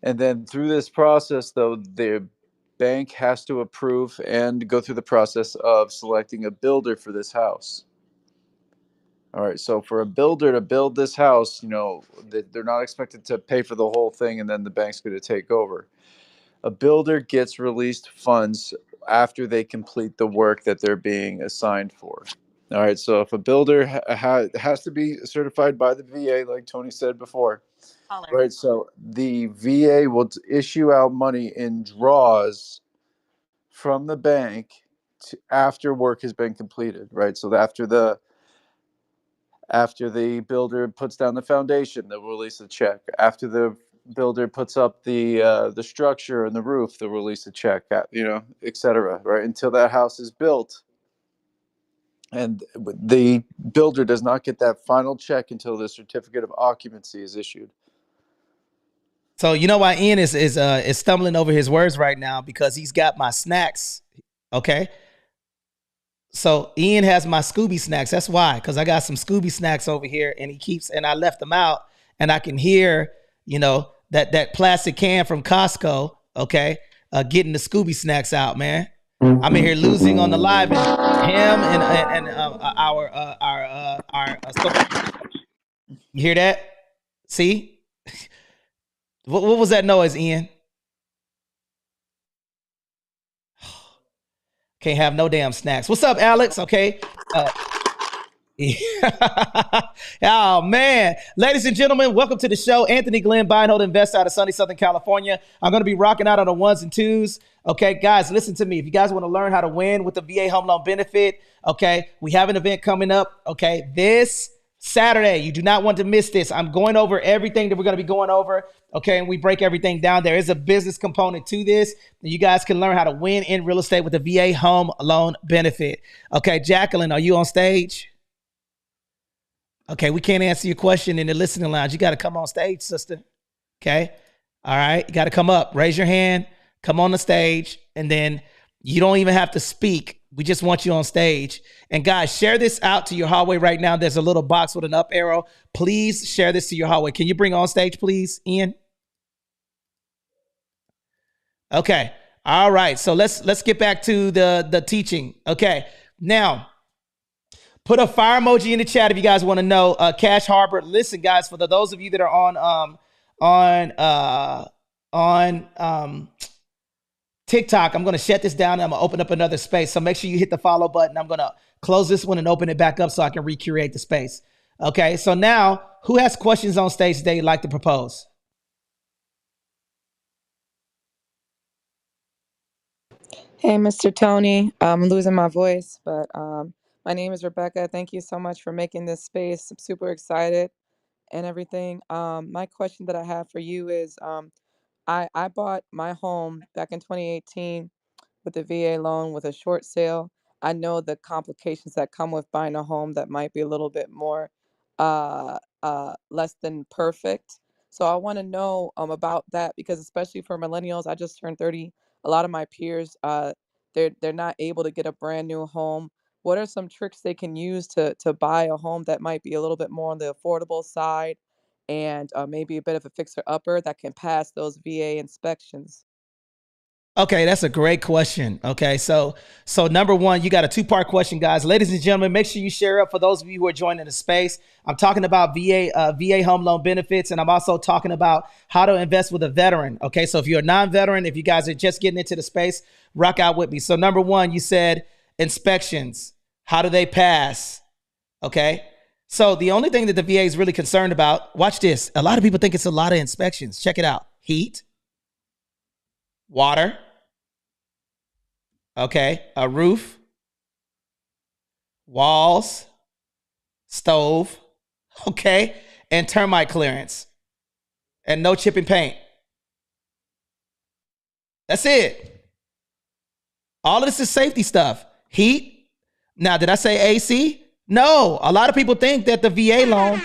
And then through this process, though, the bank has to approve and go through the process of selecting a builder for this house. All right, so for a builder to build this house, you know, they're not expected to pay for the whole thing and then the bank's going to take over. A builder gets released funds after they complete the work that they're being assigned for. All right, so if a builder has to be certified by the VA, like Tony said before, right? So the VA will issue out money in draws from the bank after work has been completed, right? So after the builder puts down the foundation, they'll release a check. After the builder puts up the structure and the roof, they'll release a check, you know, etc. Right, until that house is built. And the builder does not get that final check until the certificate of occupancy is issued. So you know why Ian is stumbling over his words right now, because he's got my snacks. Okay. So Ian has my Scooby snacks. That's why, because I got some Scooby snacks over here, and I left them out, and I can hear, you know, that plastic can from Costco. Okay. Getting the Scooby snacks out, man. I'm in here losing on the live, and him and you hear that? See? What was that noise, Ian? Can't have no damn snacks. What's up, Alex? Okay. Oh, man. Ladies and gentlemen, welcome to the show. Anthony Glenn Beinhold, investor out of sunny Southern California. I'm going to be rocking out on the 1s and 2s. Okay, guys, listen to me. If you guys want to learn how to win with the VA home loan benefit, okay, we have an event coming up, okay, this Saturday. You do not want to miss this. I'm going over everything that we're going to be going over, okay, and we break everything down. There is a business component to this. You guys can learn how to win in real estate with the VA home loan benefit. Okay, Jacqueline, are you on stage? Okay, we can't answer your question in the listening lounge. You got to come on stage, sister. Okay, all right, you got to come up. Raise your hand. Come on the stage, and then you don't even have to speak. We just want you on stage. And guys, share this out to your hallway right now. There's a little box with an up arrow. Please share this to your hallway. Can you bring on stage, please, Ian? Okay. All right. So let's get back to the teaching. Okay. Now, put a fire emoji in the chat if you guys want to know. Cash Harbor. Listen, guys, for those of you that are on TikTok, I'm going to shut this down and I'm going to open up another space. So make sure you hit the follow button. I'm going to close this one and open it back up so I can recreate the space. Okay, so now who has questions on stage they'd like to propose? Hey, Mr. Tony. I'm losing my voice, but my name is Rebecca. Thank you so much for making this space. I'm super excited and everything. My question that I have for you is I bought my home back in 2018 with a VA loan with a short sale. I know the complications that come with buying a home that might be a little bit more less than perfect. So I want to know about that, because especially for millennials, I just turned 30. A lot of my peers, they're not able to get a brand new home. What are some tricks they can use to buy a home that might be a little bit more on the affordable side, and maybe a bit of a fixer upper that can pass those VA inspections? Okay, that's a great question. Okay, so number one, you got a two-part question, guys. Ladies and gentlemen, make sure you share up for those of you who are joining the space. I'm talking about VA home loan benefits, and I'm also talking about how to invest with a veteran. Okay, so if you're a non-veteran, if you guys are just getting into the space, rock out with me. So number one, you said inspections. How do they pass? Okay, so the only thing that the VA is really concerned about, watch this. A lot of people think it's a lot of inspections. Check it out. Heat, water, okay, a roof, walls, stove, okay, and termite clearance, and no chipping paint. That's it. All of this is safety stuff. Heat. Now, did I say AC? No. A lot of people think that the VA loan,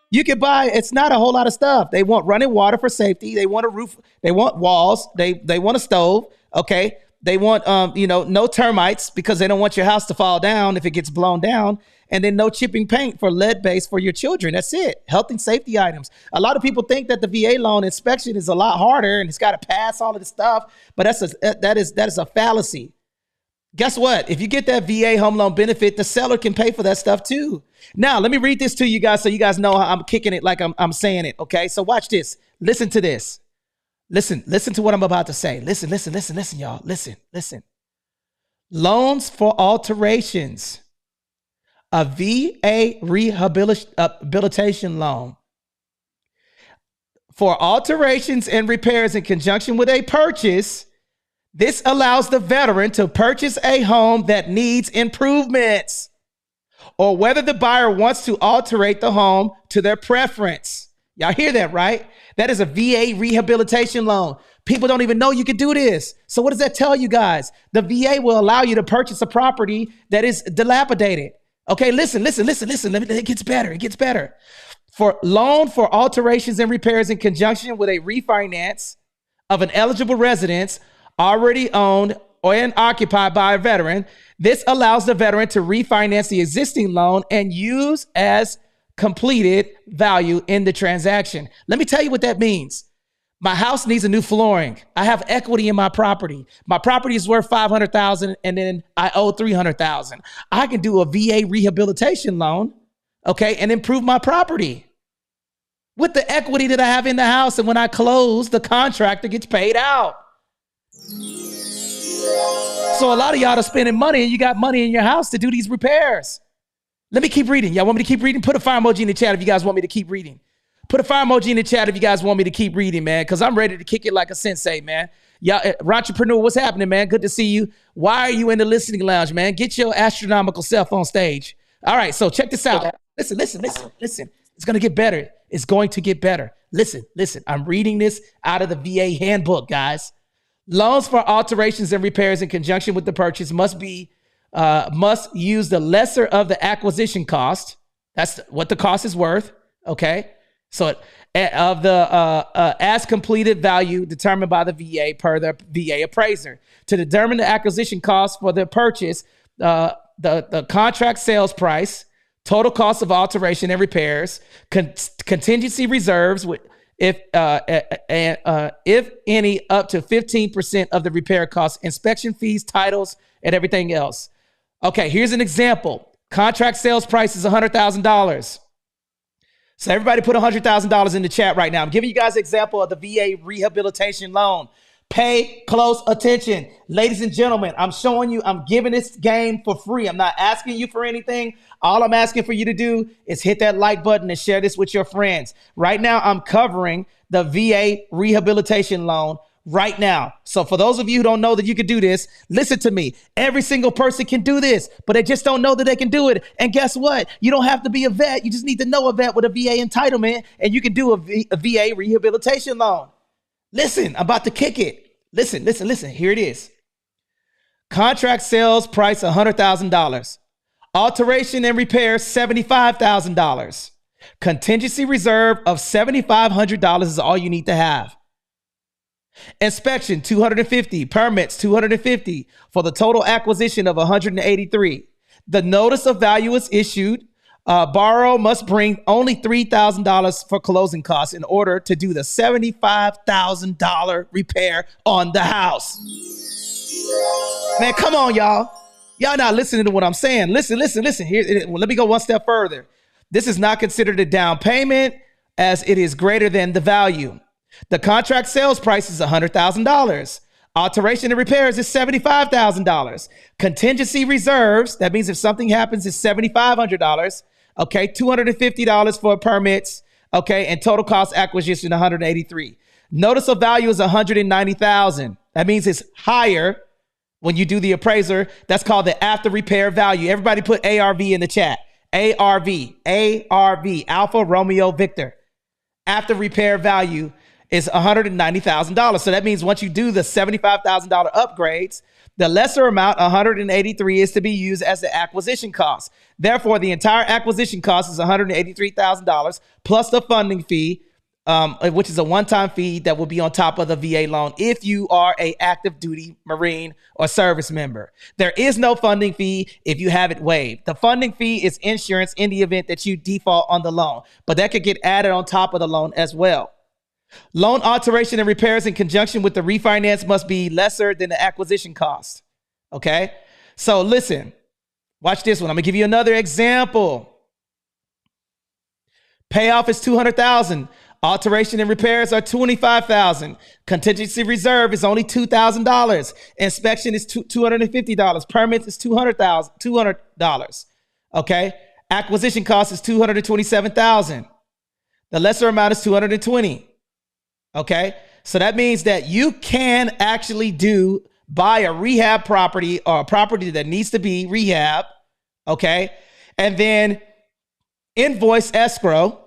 you can buy, it's not a whole lot of stuff. They want running water for safety. They want a roof. They want walls. They want a stove. Okay. They want, no termites, because they don't want your house to fall down if it gets blown down. And then no chipping paint for lead base for your children. That's it. Health and safety items. A lot of people think that the VA loan inspection is a lot harder and it's got to pass all of this stuff, but that is a fallacy. Guess what? If you get that VA home loan benefit, the seller can pay for that stuff too. Now, let me read this to you guys so you guys know how I'm kicking it like I'm saying it, okay? So watch this. Listen to this. Listen to what I'm about to say. Listen, y'all. Listen. Loans for alterations. A VA rehabilitation loan. For alterations and repairs in conjunction with a purchase, this allows the veteran to purchase a home that needs improvements, or whether the buyer wants to alterate the home to their preference. Y'all hear that, right? That is a VA rehabilitation loan. People don't even know you can do this. So what does that tell you guys? The VA will allow you to purchase a property that is dilapidated. Okay, listen. It gets better. For loan for alterations and repairs in conjunction with a refinance of an eligible residence already owned or occupied by a veteran, this allows the veteran to refinance the existing loan and use as completed value in the transaction. Let me tell you what that means. My house needs a new flooring. I have equity in my property. My property is worth $500,000 and then I owe $300,000. I can do a VA rehabilitation loan, okay, and improve my property with the equity that I have in the house. And when I close, the contractor gets paid out. So a lot of y'all are spending money and you got money in your house to do these repairs. Let me keep reading. Y'all want me to keep reading? Put a fire emoji in the chat if you guys want me to keep reading. Put a fire emoji in the chat if you guys want me to keep reading, man, because I'm ready to kick it like a sensei, man. Y'all, Entrepreneur, what's happening, man? Good to see you. Why are you in the listening lounge, man? Get your astronomical self on stage. All right, so check this out. Listen. It's going to get better. It's going to get better. Listen. I'm reading this out of the VA handbook, guys. Loans for alterations and repairs in conjunction with the purchase must use the lesser of the acquisition cost. That's what the cost is worth. Okay. So of the as completed value determined by the VA per the VA appraiser. To determine the acquisition cost for the purchase, the contract sales price, total cost of alteration and repairs, contingency reserves with if any, up to 15% of the repair costs, inspection fees, titles, and everything else. Okay, here's an example. Contract sales price is $100,000. So everybody put $100,000 in the chat right now. I'm giving you guys an example of the VA rehabilitation loan. Pay close attention. Ladies and gentlemen, I'm showing you, I'm giving this game for free. I'm not asking you for anything. All I'm asking for you to do is hit that like button and share this with your friends. Right now, I'm covering the VA rehabilitation loan right now. So for those of you who don't know that you can do this, listen to me. Every single person can do this, but they just don't know that they can do it. And guess what? You don't have to be a vet. You just need to know a vet with a VA entitlement, and you can do a VA rehabilitation loan. Listen, I'm about to kick it. Listen. Here it is. Contract sales price $100,000. Alteration and repair, $75,000. Contingency reserve of $7,500 is all you need to have. Inspection, $250. Permits, $250 for the total acquisition of $183. The notice of value is issued. Borrower must bring only $3,000 for closing costs in order to do the $75,000 repair on the house. Man, come on, y'all. Y'all not listening to what I'm saying. Listen. Here, let me go one step further. This is not considered a down payment as it is greater than the value. The contract sales price is $100,000. Alteration and repairs is $75,000. Contingency reserves, that means if something happens, is $7,500. Okay, $250 for permits. Okay, and total cost acquisition $183. Notice of value is $190,000. That means it's higher when you do the appraiser. That's called the after repair value. Everybody put ARV in the chat. ARV, Alpha Romeo Victor. After repair value is $190,000. So that means once you do the $75,000 upgrades, the lesser amount, $183, is to be used as the acquisition cost. Therefore, the entire acquisition cost is $183,000 plus the funding fee, which is a one-time fee that will be on top of the VA loan if you are an active duty Marine or service member. There is no funding fee if you have it waived. The funding fee is insurance in the event that you default on the loan, but that could get added on top of the loan as well. Loan alteration and repairs in conjunction with the refinance must be lesser than the acquisition cost. Okay? So listen, watch this one. I'm going to give you another example. Payoff is $200,000. Alteration and repairs are $25,000. Contingency reserve is only $2,000. Inspection is $250. Permits is $200. Okay? Acquisition cost is $227,000. The lesser amount is $220,000. Okay, so that means that you can actually buy a rehab property or a property that needs to be rehab, okay, and then invoice escrow,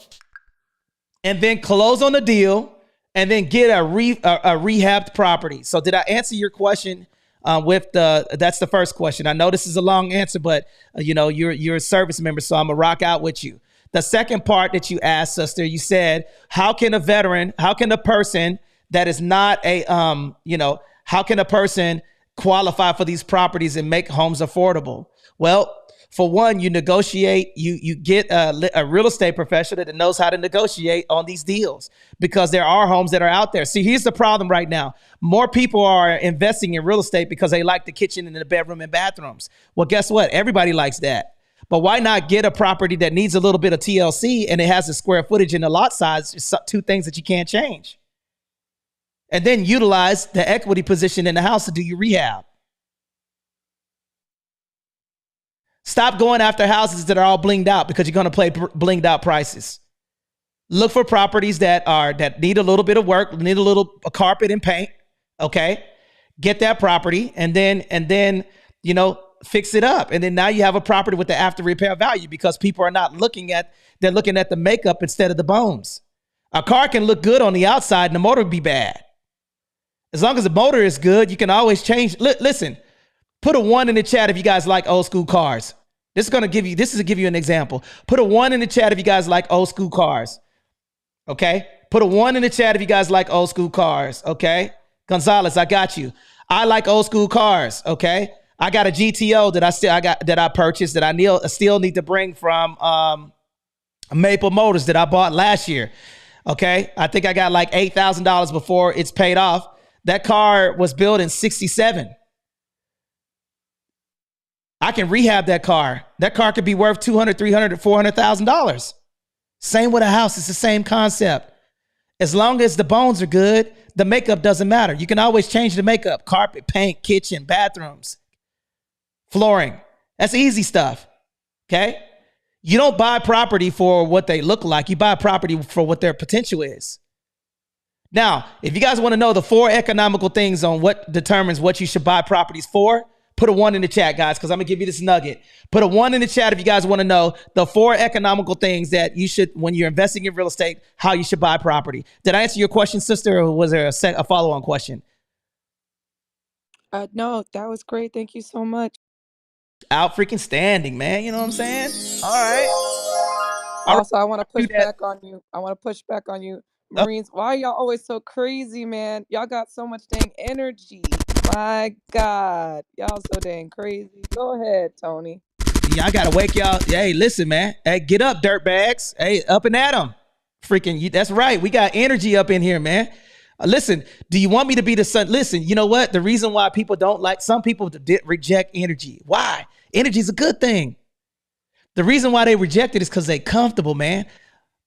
and then close on the deal, and then get a rehabbed property. So did I answer your question that's the first question? I know this is a long answer, but you're a service member, so I'm gonna rock out with you. The second part that you asked, sister, you said, how can a person that is not how can a person qualify for these properties and make homes affordable? Well, for one, you negotiate, you get a real estate professional that knows how to negotiate on these deals, because there are homes that are out there. See, here's the problem right now. More people are investing in real estate because they like the kitchen and the bedroom and bathrooms. Well, guess what? Everybody likes that. But why not get a property that needs a little bit of TLC and it has the square footage and the lot size, just two things that you can't change, and then utilize the equity position in the house to do your rehab? Stop going after houses that are all blinged out because you're going to play blinged out prices. Look for properties that need a little bit of work, need a carpet and paint. Okay, get that property and then fix it up. And then now you have a property with the after repair value, because people are not they're looking at the makeup instead of the bones. A car can look good on the outside and the motor be bad. As long as the motor is good, you can always change. Listen, put a 1 in the chat if you guys like old school cars. This is to give you an example. Put a 1 in the chat if you guys like old school cars. Okay. Put a 1 in the chat if you guys like old school cars. Okay. Gonzalez, I got you. I like old school cars. Okay. I got a GTO that I purchased that I still need to bring from Maple Motors that I bought last year. Okay, I think I got like $8,000 before it's paid off. That car was built in '67. I can rehab that car. That car could be worth $200,000, $300,000, $400,000. Same with a house. It's the same concept. As long as the bones are good, the makeup doesn't matter. You can always change the makeup: carpet, paint, kitchen, bathrooms, flooring. That's easy stuff. Okay? You don't buy property for what they look like. You buy property for what their potential is. Now, if you guys want to know the 4 economical things on what determines what you should buy properties for, put a 1 in the chat, guys, because I'm going to give you this nugget. Put a 1 in the chat if you guys want to know the 4 economical things that you should, when you're investing in real estate, how you should buy property. Did I answer your question, sister, or was there a follow-on question? No, that was great. Thank you so much. out freaking standing, man. You know what I'm saying? All right. All right. Also, I want to push Do that. back on you. I want to push back on you, Oh, Marines. Why are y'all always so crazy, man? Y'all got so much dang energy. My God, y'all so dang crazy. Go ahead, Tony. yeah, I gotta wake y'all. Hey, listen, man. Hey, get up, dirt bags. Hey, up and at 'em. Freaking, that's right. We got energy up in here, man. Listen, do you want me to be the sun? Listen, you know what? The reason why people don't like, some people reject energy. Why? Energy is a good thing. The reason why they reject it is because they comfortable, man.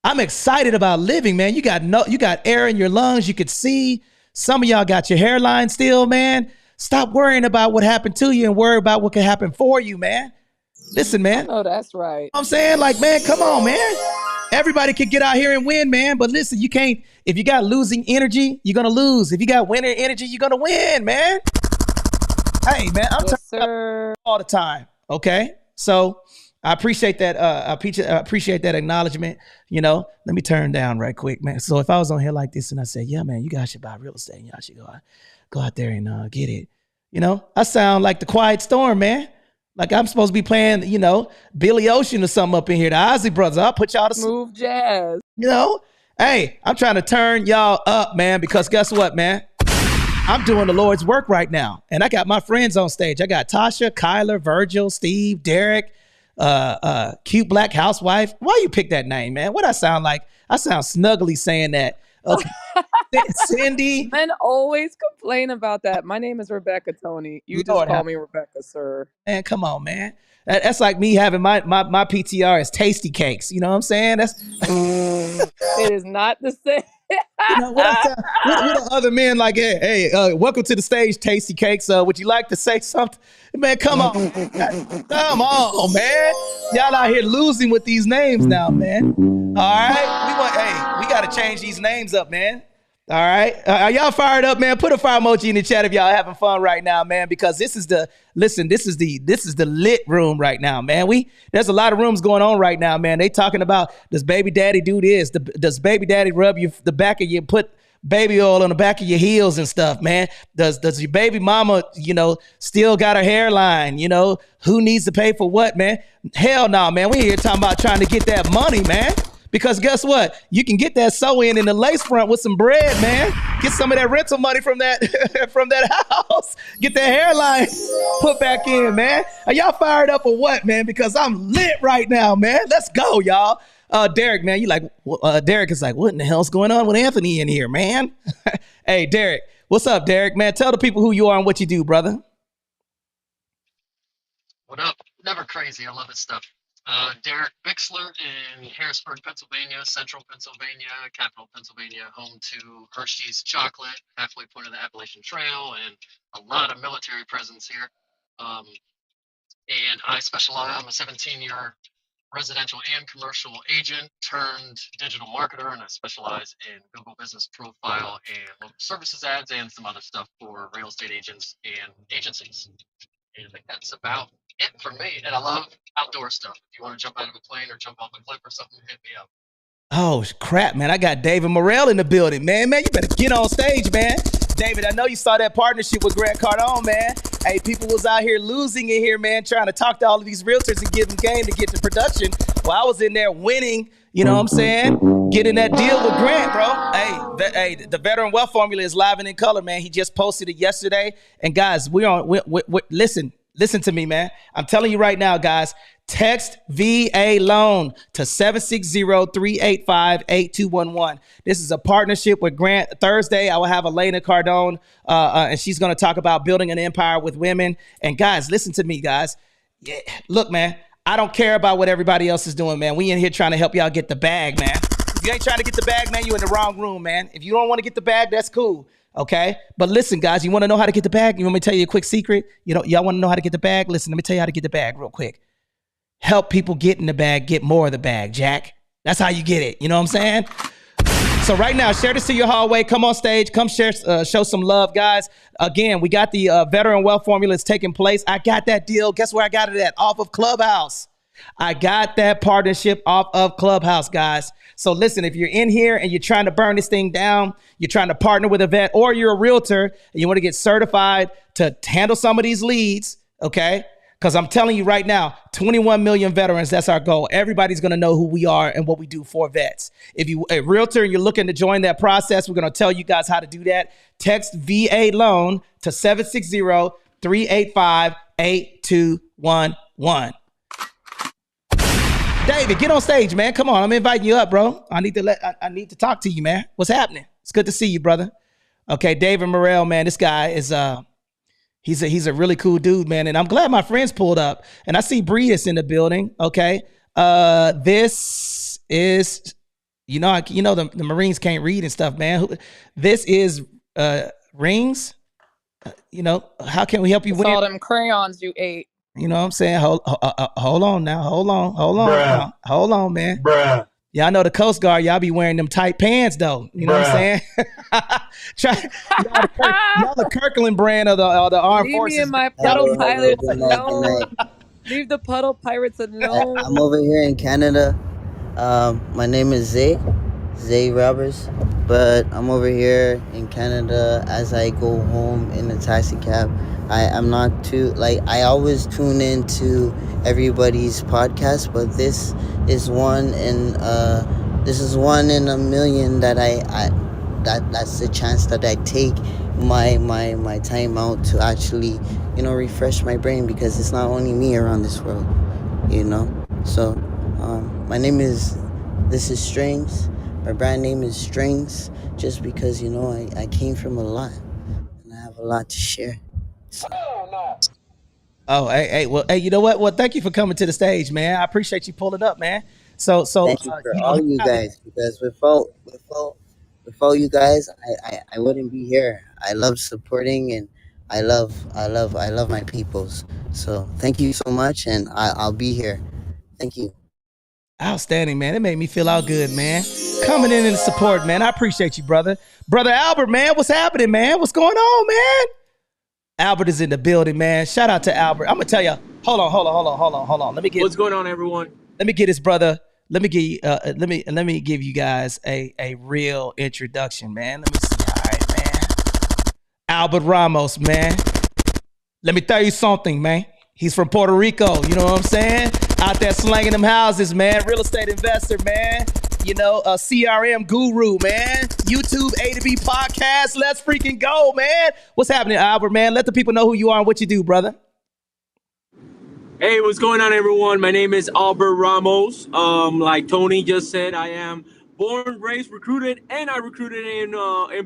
I'm excited about living, man. You got air in your lungs. You could see. Some of y'all got your hairline still, man. Stop worrying about what happened to you and worry about what can happen for you, man. Listen, I man. know that's right. I'm saying, like, man, come on, man. Everybody can get out here and win, man. But listen, you can't. If you got losing energy, you're gonna lose. If you got winning energy, you're gonna win, man. Hey, man, I'm Yes, turning up sir. all the time. Okay, so I appreciate that. I appreciate that acknowledgement. You know, let me turn down right quick, man. So if I was on here like this and I said, yeah, man, you guys should buy real estate. Y'all should go out there and get it. You know, I sound like the Quiet Storm, man. Like I'm supposed to be playing, you know, Billy Ocean or something up in here. The Ozzy Brothers. I'll put y'all to sleep. Smooth jazz. You know, hey, I'm trying to turn y'all up, man, because guess what, man? I'm doing the Lord's work right now. And I got my friends on stage. I got Tasha, Kyler, Virgil, Steve, Derek, cute black housewife. Why you pick that name, man? What I sound like? I sound snuggly saying that. Okay. Cindy. Men always complain about that. My name is Rebecca, Tony. You just Lord call have- me Rebecca, sir. Man, come on, man. That's like me having my PTR as Tasty Cakes. You know what I'm saying? That's It is not the same. you know what I sound, what are other men like? Hey, welcome to the stage, Tasty Cakes. Would you like to say something? Man, come on. Come on, man. Y'all out here losing with these names now, man. All right. We gotta change these names up, man. All right. Are y'all fired up, man? Put a fire emoji in the chat if y'all having fun right now, man, because this is the lit room right now, man. There's a lot of rooms going on right now, man. They talking about, does baby daddy do this? Does baby daddy rub the back of you, put baby oil on the back of your heels and stuff, man? Does your baby mama, you know, still got her hairline? You know, who needs to pay for what, man? Hell no, man. We here talking about trying to get that money, man. Because guess what? You can get that sew-in the lace front with some bread, man. Get some of that rental money from that from that house. Get that hairline put back in, man. Are y'all fired up or what, man? Because I'm lit right now, man. Let's go, y'all. Derek, man, Derek is like, what in the hell's going on with Anthony in here, man? Hey, Derek, what's up, Derek? Man, tell the people who you are and what you do, brother. What up? Never crazy. I love this stuff. Derek Bixler in Harrisburg, Pennsylvania, Central Pennsylvania, Capital Pennsylvania, home to Hershey's Chocolate, halfway point of the Appalachian Trail, and a lot of military presence here. And I specialize, I'm a 17-year residential and commercial agent turned digital marketer, and I specialize in Google Business Profile and local services ads and some other stuff for real estate agents and agencies. And I think that's about it for me. And I love outdoor stuff. If you want to jump out of a plane or jump off a cliff or something, hit me up. Oh, crap, man. I got David Morrell in the building, man. Man, you better get on stage, man. David, I know you saw that partnership with Grant Cardone, man. Hey, people was out here losing in here, man, trying to talk to all of these realtors and give them game to get to production. Well, I was in there winning, you know what I'm saying? Getting that deal with Grant, bro. Hey, the Veteran Wealth Formula is live and in color, man. He just posted it yesterday. And guys, listen to me, man. I'm telling you right now, guys, text VA loan to 760-385-8211. This is a partnership with Grant. Thursday, I will have Elena Cardone, and she's going to talk about building an empire with women. And guys, listen to me, guys. Yeah, look, man, I don't care about what everybody else is doing, man. We in here trying to help y'all get the bag, man. If you ain't trying to get the bag, man, you in the wrong room, man. If you don't want to get the bag, that's cool. Okay. But listen, guys, you want to know how to get the bag? You want me to tell you a quick secret? Y'all want to know how to get the bag? Listen, let me tell you how to get the bag real quick. Help people get in the bag, get more of the bag, Jack. That's how you get it. You know what I'm saying? So right now, share this to your hallway. Come on stage. Come share, show some love, guys. Again, we got the Veteran Wealth Formula is taking place. I got that deal. Guess where I got it at? Off of CLUBHOUSE. I got that partnership off of CLUBHOUSE, guys. So listen, if you're in here and you're trying to burn this thing down, you're trying to partner with a vet, or you're a realtor and you want to get certified to handle some of these leads, okay? Because I'm telling you right now, 21 million veterans, that's our goal. Everybody's going to know who we are and what we do for vets. If you're a realtor and you're looking to join that process, we're going to tell you guys how to do that. Text VA loan to 760-385-8211. David, get on stage, man. Come on, I'm inviting you up, bro. I need to talk to you, man. What's happening? It's good to see you, brother. Okay, David Morrell, man. This guy is he's a really cool dude, man. And I'm glad my friends pulled up. And I see Breedis in the building. Okay, this is the Marines can't read and stuff, man. This is Rings. How can we help you It's win? all them crayons you ate. You know what I'm saying? Hold on now. Hold on. Bruh. Hold on, man. Bruh. Y'all know the Coast Guard, y'all be wearing them tight pants, though. You know what I'm saying? Y'all the Kirkland brand of the armed Leave forces. me and my puddle pilots alone. Leave the puddle pirates alone. I'm over here in Canada. My name is Zay Roberts, but I'm over here in Canada as I go home in the taxi cab. I'm not too, I always tune into everybody's podcast, but this is one in a million that that's the chance that I take my time out to actually, refresh my brain, because it's not only me around this world, So, this is Strings. My brand name is Strings, just because, I came from a lot and I have a lot to share. So. Oh, hey, you know what? Well, thank you for coming to the stage, man. I appreciate you pulling up, man. So Thank you for all you guys, because without you guys, I wouldn't be here. I love supporting, and I love my peoples. So thank you so much, and I'll be here. Thank you. Outstanding, man. It made me feel all good, man. Coming in and support, man. I appreciate you, brother. Brother Albert, man. What's happening, man? What's going on, man? Albert is in the building, man. Shout out to Albert. I'm gonna tell you. Hold on. Let me get. What's going on, everyone? Let me get his brother. Let me give you guys a real introduction, man. Let me see. All right, man. Albert Ramos, man. Let me tell you something, man. He's from Puerto Rico. You know what I'm saying? Out there slanging them houses, man. Real estate investor, man. A CRM guru, man. YouTube A to B podcast. Let's freaking go, man. What's happening, Albert, man? Let the people know who you are and what you do, brother. Hey, what's going on, everyone? My name is Albert Ramos. Like Tony just said, I am born, raised, recruited, and I recruited in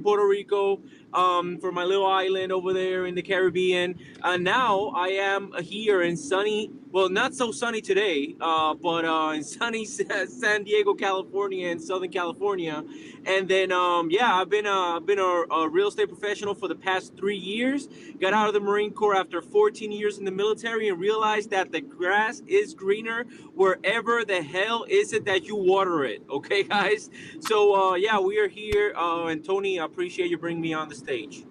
Puerto Rico for my little island over there in the Caribbean. Now I am here in sunny, well, not so sunny today, but in sunny San Diego, California, and Southern California. And then, I've been a real estate professional for the past 3 years. Got out of the Marine Corps after 14 years in the military and realized that the grass is greener wherever the hell is it that you water it. Okay, guys? So, we are here. And Tony, I appreciate you bringing me on the stage.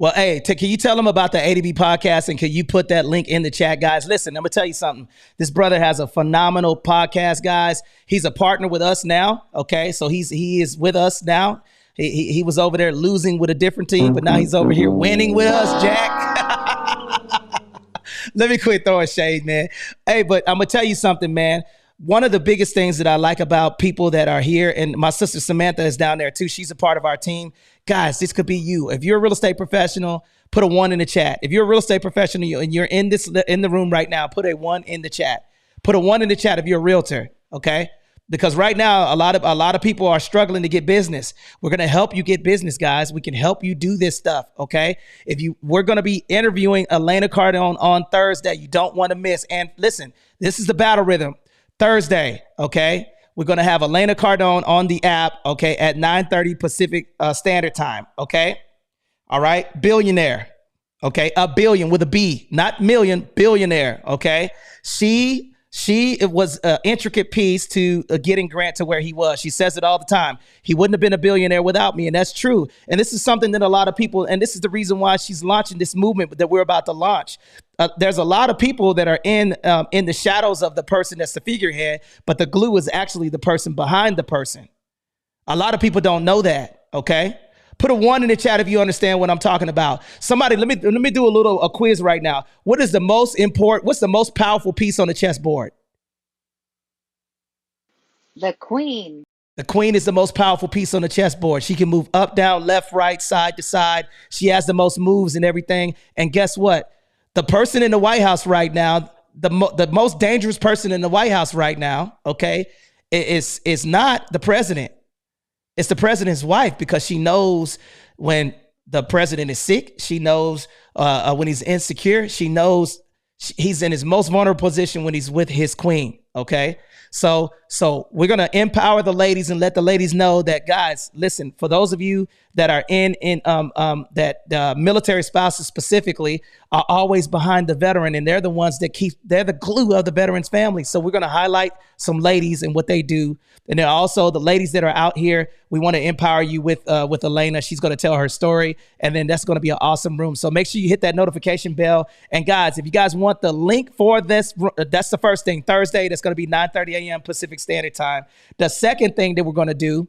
Well, hey, can you tell them about the ADB podcast, and can you put that link in the chat, guys? Listen, I'm going to tell you something. This brother has a phenomenal podcast, guys. He's a partner with us now, okay? So he is with us now. He was over there losing with a different team, but now he's over here winning with us, Jack. Let me quit throwing shade, man. Hey, but I'm going to tell you something, man. One of the biggest things that I like about people that are here, and my sister Samantha is down there too. She's a part of our team. Guys, this could be you. If you're a real estate professional, put a 1 in the chat. If you're a real estate professional and you're in the room right now, put a 1 in the chat. Put a 1 in the chat if you're a realtor, okay? Because right now, a lot of people are struggling to get business. We're going to help you get business, guys. We can help you do this stuff, okay? We're going to be interviewing Elena Cardone on Thursday. You don't want to miss. And listen, this is the battle rhythm. Thursday, okay? We're going to have Elena Cardone on the app, okay, at 9:30 Pacific Standard Time, okay? All right? Billionaire, okay? A billion with a B, not million, billionaire, okay? It was an intricate piece to getting Grant to where he was. She says it all the time. He wouldn't have been a billionaire without me, and that's true. And this is something that a lot of people, and this is the reason why she's launching this movement that we're about to launch. There's a lot of people that are in the shadows of the person that's the figurehead, but the glue is actually the person behind the person. A lot of people don't know that, okay? Put a 1 in the chat if you understand what I'm talking about. Somebody, let me do a quiz right now. What's the most powerful piece on the chessboard? The queen. The queen is the most powerful piece on the chessboard. She can move up, down, left, right, side to side. She has the most moves and everything. And guess what? The person in the White House right now, the most dangerous person in the White House right now, okay, is not the president. It's the president's wife, because she knows when the president is sick. She knows when he's insecure. She knows he's in his most vulnerable position when he's with his queen, okay? So we're going to empower the ladies and let the ladies know that, guys, listen, for those of you that are that military spouses specifically are always behind the veteran, and they're the ones that they're the glue of the veteran's family. So we're going to highlight some ladies and what they do. And then also the ladies that are out here, we want to empower you with Elena. She's going to tell her story, and then that's going to be an awesome room. So make sure you hit that notification bell. And guys, if you guys want the link for this, that's the first thing. Thursday, that's going to be 9:30 a.m. Pacific Standard Time. The second thing that we're going to do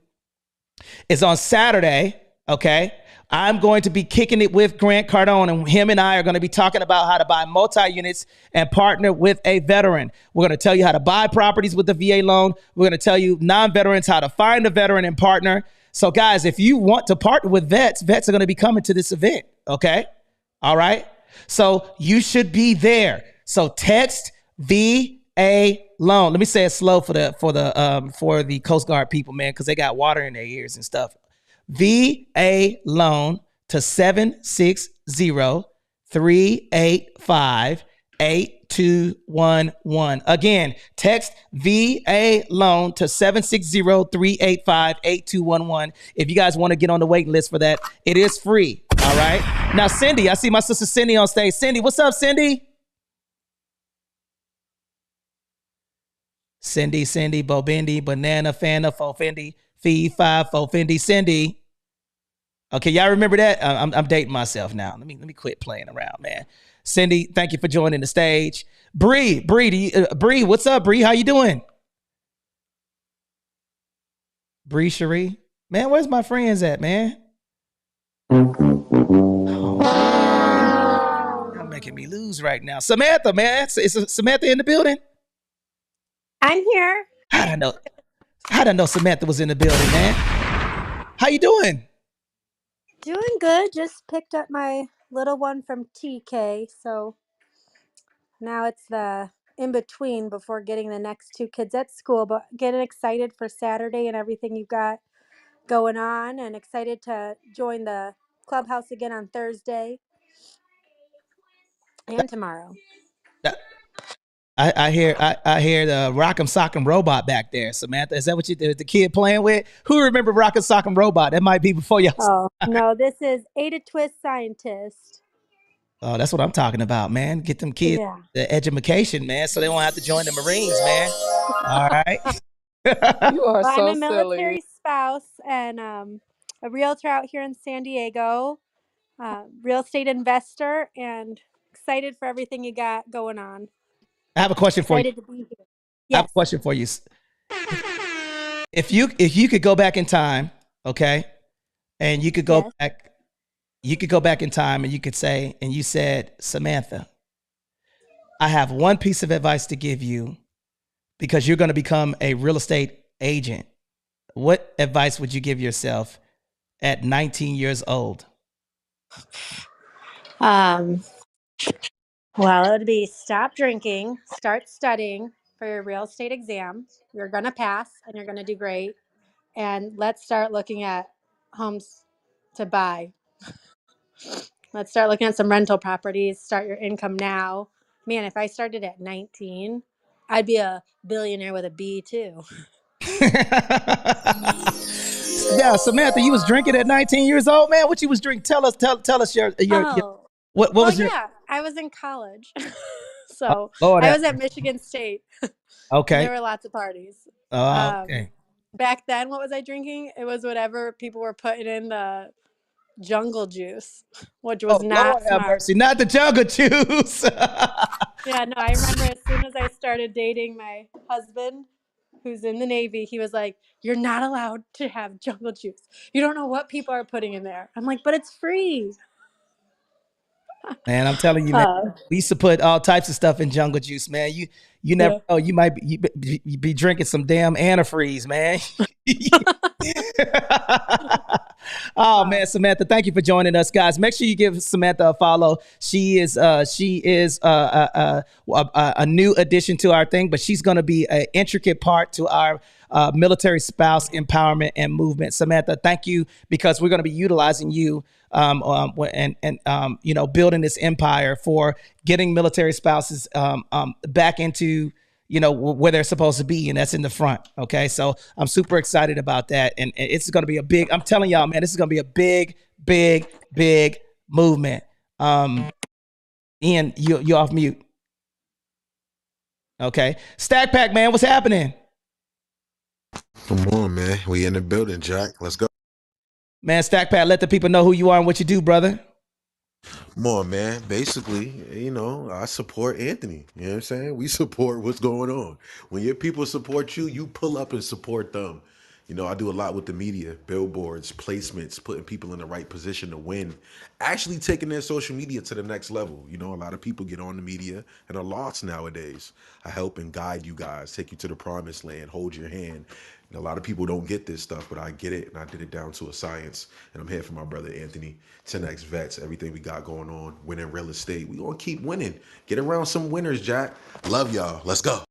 is on Saturday, okay? I'm going to be kicking it with Grant Cardone, and him and I are going to be talking about how to buy multi-units and partner with a veteran. We're going to tell you how to buy properties with the VA loan. We're going to tell you non-veterans how to find a veteran and partner. So guys, if you want to partner with vets are going to be coming to this event, okay? All right? So you should be there. So text VA loan. Let me say it slow for the Coast Guard people, man, because they got water in their ears and stuff. VA loan to 760-385-8211. Again, text VA loan to 760-385-8211 if you guys want to get on the waiting list for that. It is free. All right. Now, Cindy, I see my sister Cindy on stage. Cindy, what's up, Cindy? Cindy, Bobendi, Banana, Fana, Fofendi, Fee, Five, Fofendi, Cindy. Okay, y'all remember that? I'm dating myself now. Let me quit playing around, man. Cindy, thank you for joining the stage. Bree, what's up, Bree? How you doing? Bree Cherie, man, where's my friends at, man? Oh, man. You're making me lose right now. Samantha, man, is Samantha in the building? I'm here. How'd I know Samantha was in the building, man? How you doing? Doing good. Just picked up my little one from TK, so now it's the in between before getting the next two kids at school, but getting excited for Saturday and everything you've got going on, and excited to join the clubhouse again on Thursday and tomorrow. I hear the Rock'em Sock'em Robot back there, Samantha. Is that what the kid playing with? Who remember Rock'em Sock'em Robot? That might be before y'all. Oh, no, this is Ada Twist Scientist. Oh, that's what I'm talking about, man. Get them kids the education, man, so they won't have to join the Marines, man. All right. You are so I'm a military silly. spouse and a realtor out here in San Diego, real estate investor, and excited for everything you got going on. I have a question for you. To be here. Yes. I have a question for you. If you could go back in time, okay, and you could go back, you could go back in time and you could say, and you said, Samantha, I have one piece of advice to give you because you're going to become a real estate agent. What advice would you give yourself at 19 years old? Well, it would be stop drinking, start studying for your real estate exam. You're going to pass and you're going to do great. And let's start looking at homes to buy. Let's start looking at some rental properties, start your income now. Man, if I started at 19, I'd be a billionaire with a B too. Yeah, Samantha, you was drinking at 19 years old, man. What you was drinking? Tell us your what was your... Yeah, I was in college. So I was at Michigan State. Okay. There were lots of parties. Okay. Back then, what was I drinking? It was whatever people were putting in the jungle juice, which was not smart. Mercy, not the jungle juice. Yeah, no, I remember as soon as I started dating my husband, who's in the Navy, he was like, "You're not allowed to have jungle juice. You don't know what people are putting in there." I'm like, "But it's free." Man, I'm telling you, man. Uh, We used to put all types of stuff in jungle juice, man. You never yeah. know. You might you be drinking some damn antifreeze, man. Oh man, Samantha, thank you for joining us, guys. Make sure you give Samantha a follow. She is a new addition to our thing, but she's going to be an intricate part to our military spouse empowerment and movement. Samantha, thank you, because we're going to be utilizing you and building this empire for getting military spouses back into where they're supposed to be, and that's in the front. Okay, so I'm super excited about that, and it's going to be a big. I'm telling y'all, man, this is going to be a big movement. Ian, you off mute. Okay, Stack Pack, man, what's happening? Come on, man. We in the building, Jack. Let's go. Man, Stack Pack, let the people know who you are and what you do, brother. Come on, man. Basically, I support Anthony. You know what I'm saying? We support what's going on. When your people support you, you pull up and support them. I do a lot with the media, billboards, placements, putting people in the right position to win, actually taking their social media to the next level. A lot of people get on the media and are lost nowadays. I help and guide you guys, take you to the promised land, hold your hand. And a lot of people don't get this stuff, but I get it, and I did it down to a science. And I'm here for my brother Anthony, 10X Vets, everything we got going on, winning real estate. We gonna keep winning. Get around some winners, Jack. Love y'all. Let's go.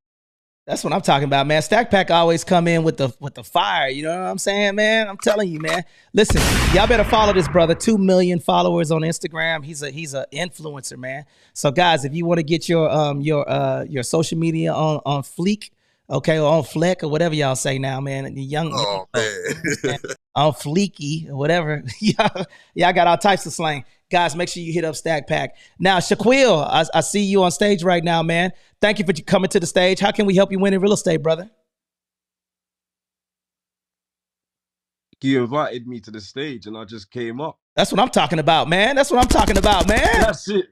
That's what I'm talking about, man. Stack Pack always come in with the fire. You know what I'm saying, man? I'm telling you, man. Listen, y'all better follow this brother. 2 million followers on Instagram. He's a influencer, man. So guys, if you want to get your social media on fleek, okay, or on fleck or whatever y'all say now, man. The young man. On fleeky or whatever. y'all got all types of slang. Guys, make sure you hit up Stack Pack. Now, Shaquille, I see you on stage right now, man. Thank you for coming to the stage. How can we help you win in real estate, brother? You invited me to the stage and I just came up. That's what I'm talking about, man. That's what I'm talking about, man. That's it.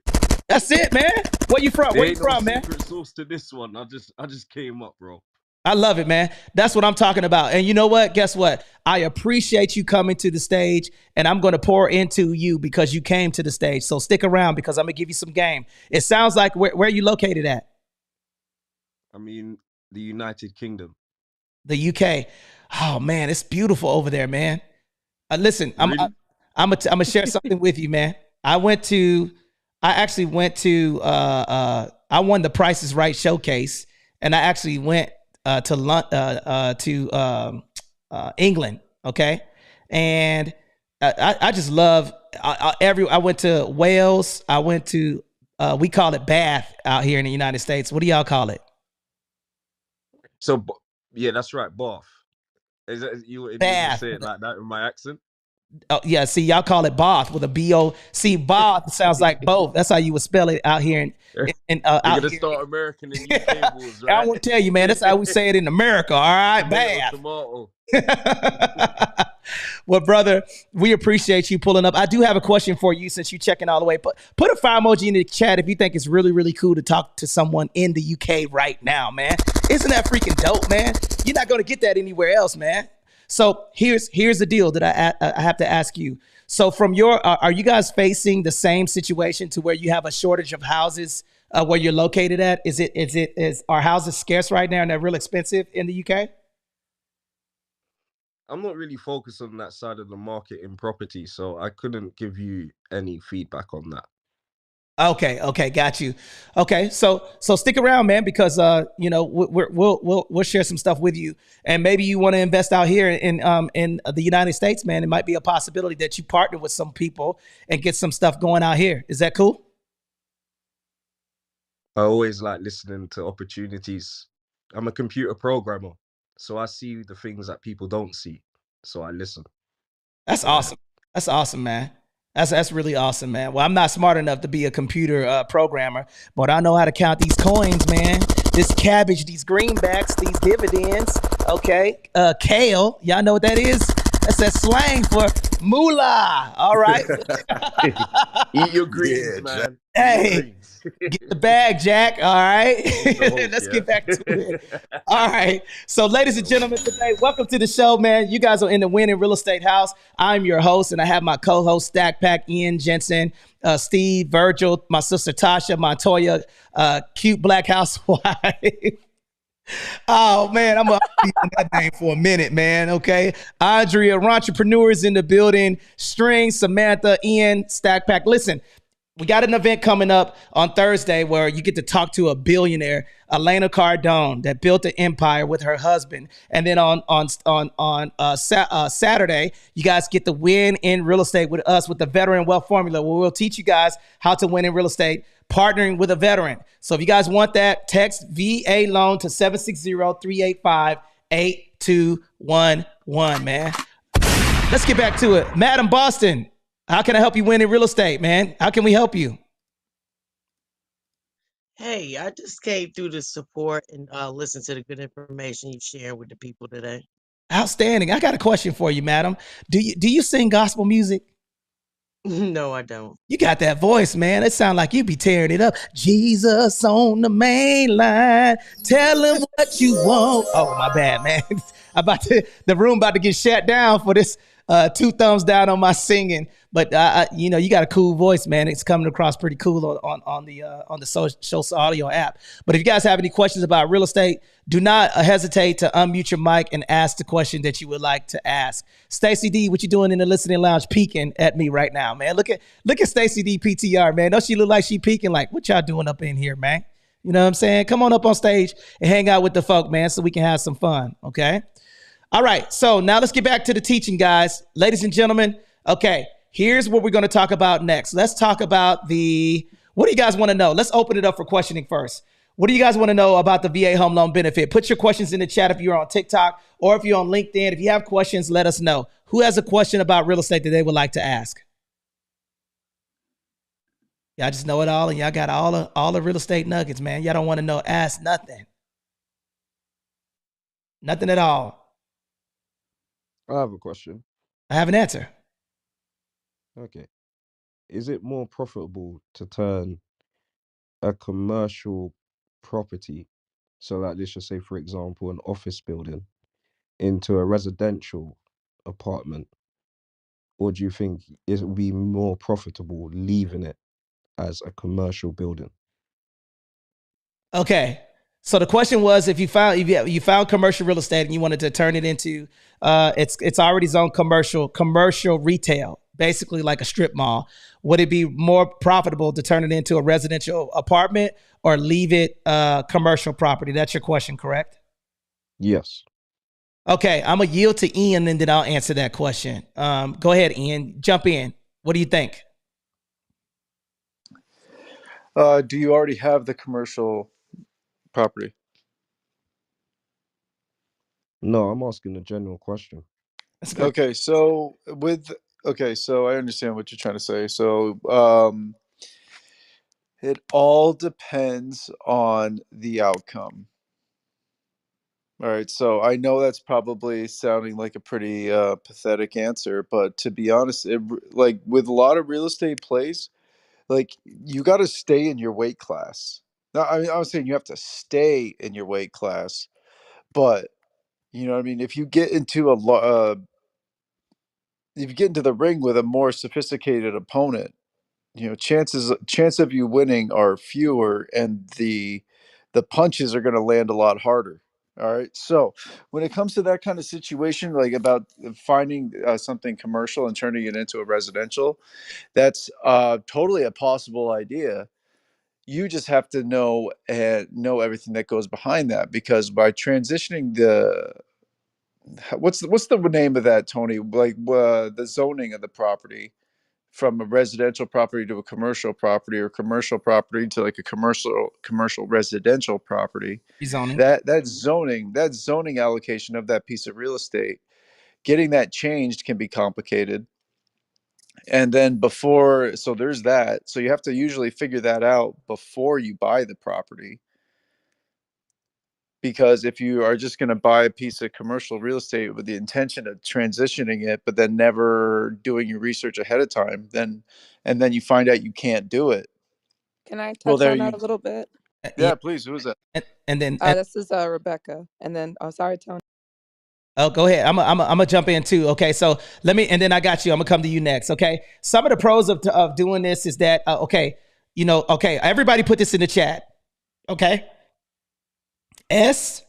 That's it, man. Where you from? Where you from, man? Secret sauce to this one. I just came up, bro. I love it, man. That's what I'm talking about. And you know what? Guess what? I appreciate you coming to the stage, and I'm going to pour into you because you came to the stage. So stick around because I'm going to give you some game. It sounds like where are you located at? I mean, the United Kingdom. The UK. Oh, man, it's beautiful over there, man. Listen, really? I'm gonna share something with you, man. I actually went to I won the Price is Right showcase, and I actually went to England, okay, and I just love I went to Wales. I went to we call it Bath out here in the United States. What do y'all call it? So yeah, that's right, Bath. Is that you Bath. Say it like that in my accent? Oh yeah, see, y'all call it Bath with a B-O. See, Bath sounds like both. That's how you would spell it out here. You're gonna start American and UK rules, right? I want to tell you, man. That's how we say it in America. All right, Bath. Tomato. Well, brother, we appreciate you pulling up. I do have a question for you since you're checking all the way. Put a fire emoji in the chat if you think it's really, really cool to talk to someone in the UK right now, man. Isn't that freaking dope, man? You're not going to get that anywhere else, man. So here's the deal that I have to ask you. So from are you guys facing the same situation to where you have a shortage of houses where you're located at? Are houses scarce right now and they're real expensive in the UK? I'm not really focused on that side of the market in property, so I couldn't give you any feedback on that. Okay, got you. Okay, so stick around, man, because we'll share some stuff with you, and maybe you want to invest out here in the United States, man. It might be a possibility that you partner with some people and get some stuff going out here. Is that cool? I always like listening to opportunities. I'm a computer programmer, so I see the things that people don't see, so I listen. That's awesome. That's awesome, man. That's really awesome, man. Well, I'm not smart enough to be a computer programmer, but I know how to count these coins, man. This cabbage, these greenbacks, these dividends. Okay, kale. Y'all know what that is? That's that slang for Moolah. All right. Eat your greens, Yeah, Jack. man. Eat your Hey, greens. get the bag, Jack. All right. I'm the host, Let's yeah. get back to it. All right. So, ladies and gentlemen, today, welcome to the show, man. You guys are in the Winning Real Estate House. I'm your host, and I have my co-host, Stack Pack, Ian Jensen, Steve, Virgil, my sister Tasha, Montoya, cute black housewife. Oh man, I'm gonna be on that name for a minute, man. Okay, Andrea, entrepreneurs in the building. String, Samantha, Ian, Stack Pack. Listen, we got an event coming up on Thursday where you get to talk to a billionaire, Elena Cardone, that built an empire with her husband. And then on Saturday, you guys get to win in real estate with us with the Veteran Wealth Formula, where we'll teach you guys how to win in real estate, partnering with a veteran. So if you guys want that, text VA loan to 760-385-8211, man. Let's get back to it. Madam Boston, how can I help you win in real estate, man? How can we help you? Hey, I just came through to support and listen to the good information you shared with the people today. Outstanding. I got a question for you, madam. Do you sing gospel music? No, I don't. You got that voice, man. It sounds like you be tearing it up. Jesus on the main line. Tell him what you want. Oh, my bad, man. The room about to get shut down for this 2 thumbs down on my singing. But you know, you got a cool voice, man. It's coming across pretty cool on the social audio app. But if you guys have any questions about real estate, do not hesitate to unmute your mic and ask the question that you would like to ask. Stacey D, what you doing in the listening lounge, peeking at me right now, man? Look at Stacey D PTR, man. Don't she look like she peeking? Like, what y'all doing up in here, man? You know what I'm saying? Come on up on stage and hang out with the folk, man, so we can have some fun. Okay. All right. So now let's get back to the teaching, guys. Ladies and gentlemen. Okay. Here's what we're going to talk about next. Let's talk about what do you guys want to know? Let's open it up for questioning first. What do you guys want to know about the VA home loan benefit? Put your questions in the chat if you're on TikTok or if you're on LinkedIn. If you have questions, let us know. Who has a question about real estate that they would like to ask? Y'all just know it all, and y'all got all the real estate nuggets, man. Y'all don't want to ask nothing. Nothing at all. I have a question. I have an answer. Okay. Is it more profitable to turn a commercial property, so like let's just say, for example, an office building, into a residential apartment? Or do you think it would be more profitable leaving it as a commercial building? Okay. So the question was, if you found commercial real estate and you wanted to turn it into it's already zoned commercial retail, basically like a strip mall, would it be more profitable to turn it into a residential apartment or leave it commercial property? That's your question, correct? Yes. Okay, I'm gonna yield to Ian and then I'll answer that question. Go ahead, Ian. Jump in. What do you think? Do you already have the commercial property? No, I'm asking a general question. That's a great. Okay, so so I understand what you're trying to say. So it all depends on the outcome. All right, so I know that's probably sounding like a pretty pathetic answer, but to be honest, like with a lot of real estate plays, like you got to stay in your weight class. No, I mean, I was saying you have to stay in your weight class, but you know what I mean? If you get into the ring with a more sophisticated opponent, you know, chance of you winning are fewer, and the punches are going to land a lot harder. All right. So when it comes to that kind of situation, like about finding something commercial and turning it into a residential, that's totally a possible idea. You just have to know everything that goes behind that, because by transitioning what's the name of that, Tony? Like the zoning of the property from a residential property to a commercial property, or commercial property to like a commercial residential property. Rezoning. That zoning allocation of that piece of real estate, getting that changed can be complicated. And then so there's that. So you have to usually figure that out before you buy the property. Because if you are just going to buy a piece of commercial real estate with the intention of transitioning it, but then never doing your research ahead of time, and then you find out you can't do it. Can I Well, touch there on that you. a little bit? Yeah. Yeah, please. Who is that? And then This is Rebecca, and then sorry, Tony. oh, go ahead. I'm gonna jump in too. Okay, so let me, and then I got you. I'm gonna come to you next. Okay, some of the pros of doing this is that okay, okay, everybody put this in the chat. Okay, STUD.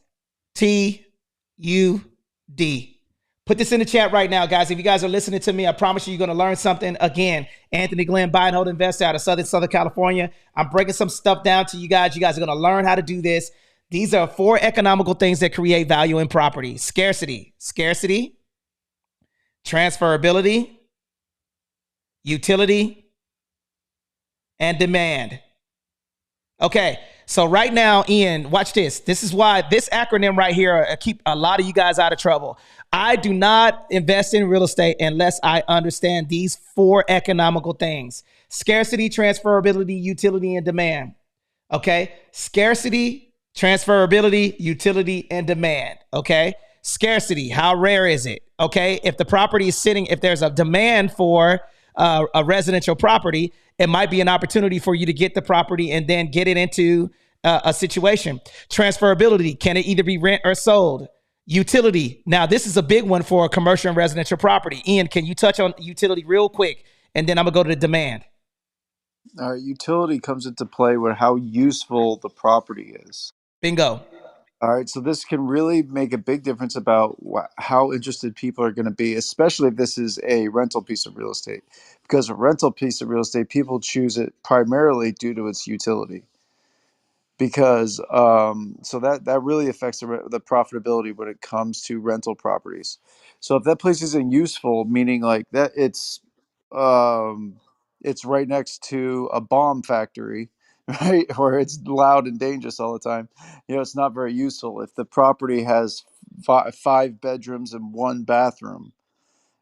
Put this in the chat right now, guys. If you guys are listening to me, I promise you, you're going to learn something. Again, Anthony Glenn, buy and hold investor out of Southern California. I'm breaking some stuff down to you guys. You guys are going to learn how to do this. These are 4 economical things that create value in property. Scarcity, transferability, utility, and demand. Okay, so right now, Ian, watch this. This is why this acronym right here keep a lot of you guys out of trouble. I do not invest in real estate unless I understand these 4 economical things: scarcity, transferability, utility, and demand. Okay, scarcity, transferability, utility, and demand. Okay, scarcity, how rare is it? Okay, if the property is sitting, if there's a demand for a residential property, it might be an opportunity for you to get the property and then get it into a situation. Transferability, can it either be rent or sold? Utility, now this is a big one for a commercial and residential property. Ian, can you touch on utility real quick? And then I'm gonna go to the demand. Utility comes into play with how useful the property is. Bingo. All right, so this can really make a big difference about how interested people are going to be, especially if this is a rental piece of real estate. Because a rental piece of real estate, people choose it primarily due to its utility. Because so that really affects the profitability when it comes to rental properties. So if that place isn't useful, meaning like that um, it's right next to a bomb factory, right, or it's loud and dangerous all the time, it's not very useful. If the property has 5 bedrooms and 1 bathroom,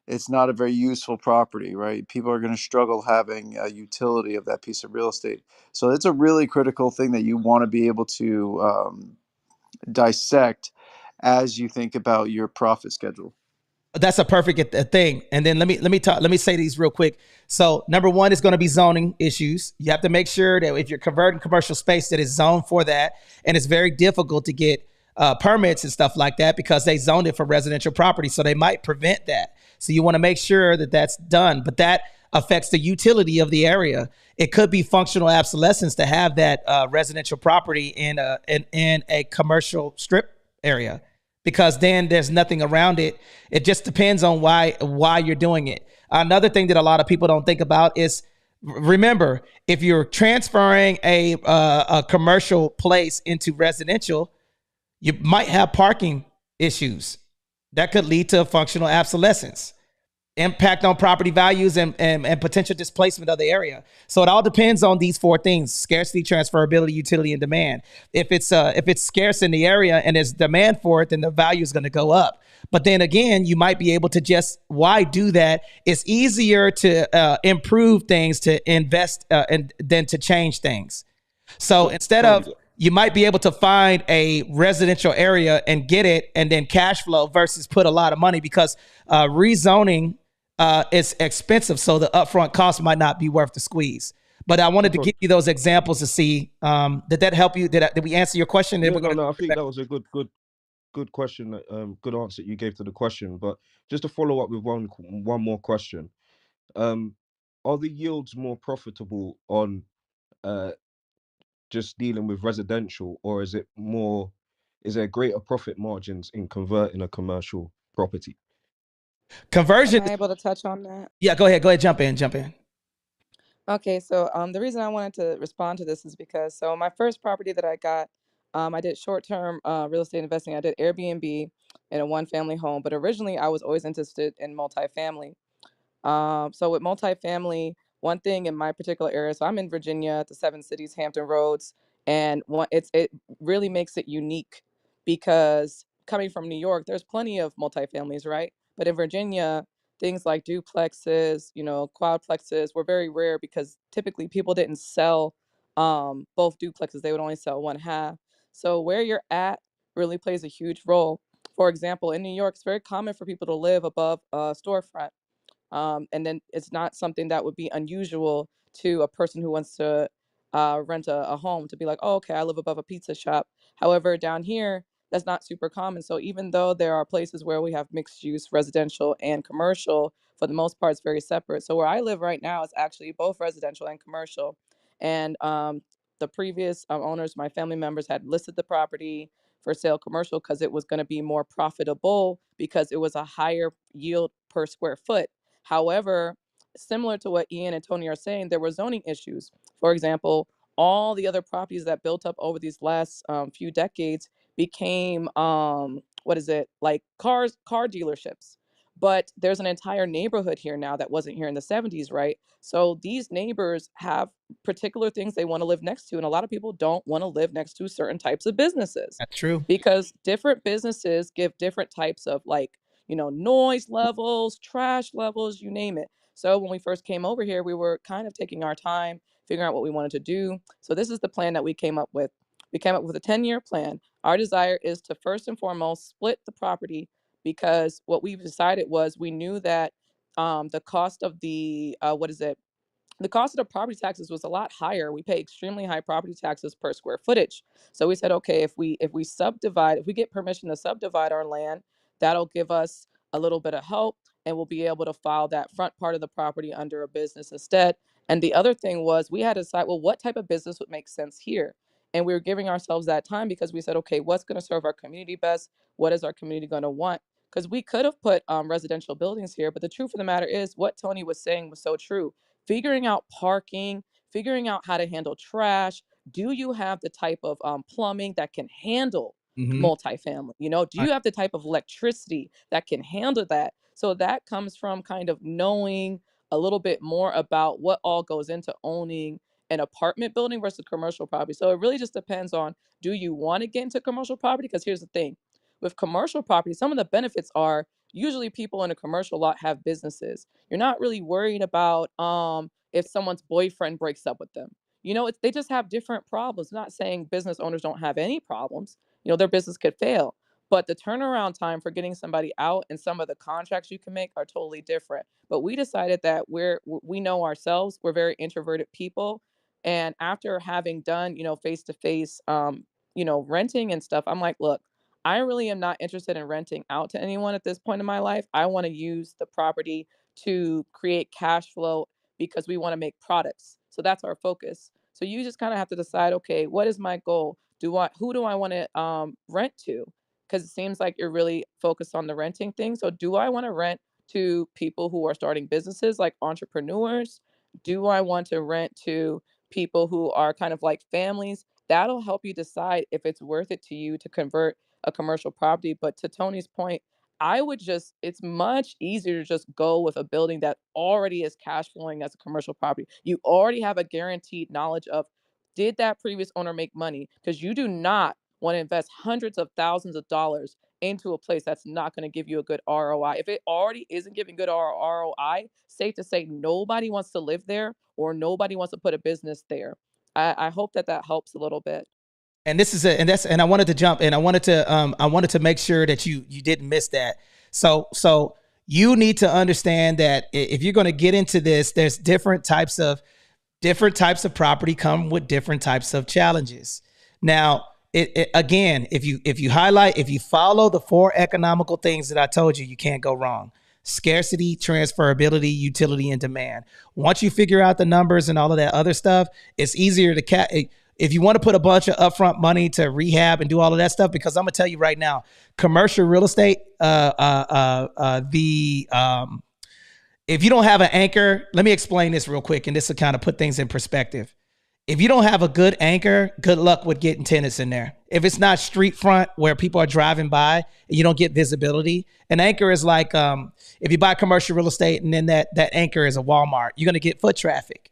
it's not a very useful property, right? People are going to struggle having a utility of that piece of real estate. So it's a really critical thing that you want to be able to dissect as you think about your profit schedule. That's a perfect thing. And then let me say these real quick. So number one is going to be zoning issues. You have to make sure that if you're converting commercial space, that is zoned for that. And it's very difficult to get permits and stuff like that because they zoned it for residential property. So they might prevent that. So you want to make sure that that's done. But that affects the utility of the area. It could be functional obsolescence to have that residential property in a commercial strip area, because then there's nothing around it. It just depends on why you're doing it. Another thing that a lot of people don't think about is, remember, if you're transferring a commercial place into residential, you might have parking issues that could lead to functional obsolescence, impact on property values, and potential displacement of the area. So it all depends on these 4 things: scarcity, transferability, utility, and demand. If it's scarce in the area and there's demand for it, then the value is going to go up. But then again, you might be able to just, why do that? It's easier to improve things, to invest than to change things. So instead of, you might be able to find a residential area and get it and then cash flow versus put a lot of money, because rezoning is expensive. So the upfront cost might not be worth the squeeze. But I wanted to give you those examples to see, did that help you? Did we answer your question? Yeah, no, I think that was a good question, good answer you gave to the question. But just to follow up with one more question, are the yields more profitable on uh, just dealing with residential, or is there greater profit margins in converting a commercial property? Conversion. Am I able to touch on that? Yeah, go ahead. Jump in. Okay, so the reason I wanted to respond to this is because my first property that I got, I did short-term real estate investing. I did Airbnb in a one-family home, but originally I was always interested in multifamily. So with multifamily, one thing in my particular area, so I'm in Virginia, the 7 cities, Hampton Roads, and it really makes it unique because coming from New York, there's plenty of multifamilies, right? But in Virginia, things like duplexes, quadplexes were very rare because typically people didn't sell both duplexes; they would only sell one half. So where you're at really plays a huge role. For example, in New York, it's very common for people to live above a storefront. And then it's not something that would be unusual to a person who wants to rent a home to be like, oh, okay, I live above a pizza shop. However, down here, that's not super common. So even though there are places where we have mixed use residential and commercial, for the most part, it's very separate. So where I live right now is actually both residential and commercial. And the previous owners, my family members, had listed the property for sale commercial because it was going to be more profitable because it was a higher yield per square foot. However, similar to what Ian and Tony are saying, there were zoning issues. For example, all the other properties that built up over these last few decades became like car dealerships. But there's an entire neighborhood here now that wasn't here in the 70s, right? So these neighbors have particular things they want to live next to, and a lot of people don't want to live next to certain types of businesses That's true. because different businesses give different types of noise levels, trash levels, you name it. So when we first came over here, we were kind of taking our time, figuring out what we wanted to do. So this is the plan that we came up with. We came up with a 10-year plan. Our desire is to first and foremost split the property because what we've decided was we knew that the cost of the cost of the property taxes was a lot higher. We pay extremely high property taxes per square footage. So we said, okay, if we subdivide, if we get permission to subdivide our land, that'll give us a little bit of help and we'll be able to file that front part of the property under a business instead. And the other thing was we had to decide, well, what type of business would make sense here? And we were giving ourselves that time because we said, okay, what's going to serve our community best? What is our community going to want? Because we could have put residential buildings here, but the truth of the matter is what Tony was saying was so true. Figuring out parking, figuring out how to handle trash. Do you have the type of plumbing that can handle Mm-hmm. multifamily? Do you have the type of electricity that can handle that? So that comes from kind of knowing a little bit more about what all goes into owning an apartment building versus commercial property. So it really just depends on, do you want to get into commercial property? Because here's the thing, with commercial property, some of the benefits are usually people in a commercial lot have businesses. You're not really worried about if someone's boyfriend breaks up with them. They just have different problems. I'm not saying business owners don't have any problems. Their business could fail, but the turnaround time for getting somebody out and some of the contracts you can make are totally different. But we decided that we know ourselves. We're very introverted people, and after having done face to face renting and stuff, I'm like, look, I really am not interested in renting out to anyone at this point in my life. I want to use the property to create cash flow because we want to make products. So that's our focus. So you just kind of have to decide, okay, what is my goal? Who do I want to rent to? Because it seems like you're really focused on the renting thing. So do I want to rent to people who are starting businesses like entrepreneurs? Do I want to rent to people who are kind of like families? That'll help you decide if it's worth it to you to convert a commercial property. But to Tony's point, it's much easier to just go with a building that already is cash flowing as a commercial property. You already have a guaranteed knowledge of, did that previous owner make money? Because you do not want to invest hundreds of thousands of dollars into a place that's not going to give you a good ROI. If it already isn't giving good ROI, safe to say nobody wants to live there or nobody wants to put a business there. I hope that helps a little bit. And this is and I wanted to jump and I wanted to make sure that you didn't miss that. So you need to understand that if you're going to get into this, there's different types of property come with different types of challenges. Now, again, if you follow the 4 economical things that I told you, you can't go wrong. Scarcity, transferability, utility, and demand. Once you figure out the numbers and all of that other stuff, it's easier to if you want to put a bunch of upfront money to rehab and do all of that stuff, because I'm gonna tell you right now, commercial real estate, if you don't have an anchor, let me explain this real quick, and this will kind of put things in perspective. If you don't have a good anchor, good luck with getting tenants in there. If it's not street front where people are driving by and you don't get visibility, an anchor is like if you buy commercial real estate and then that anchor is a Walmart, you're gonna get foot traffic.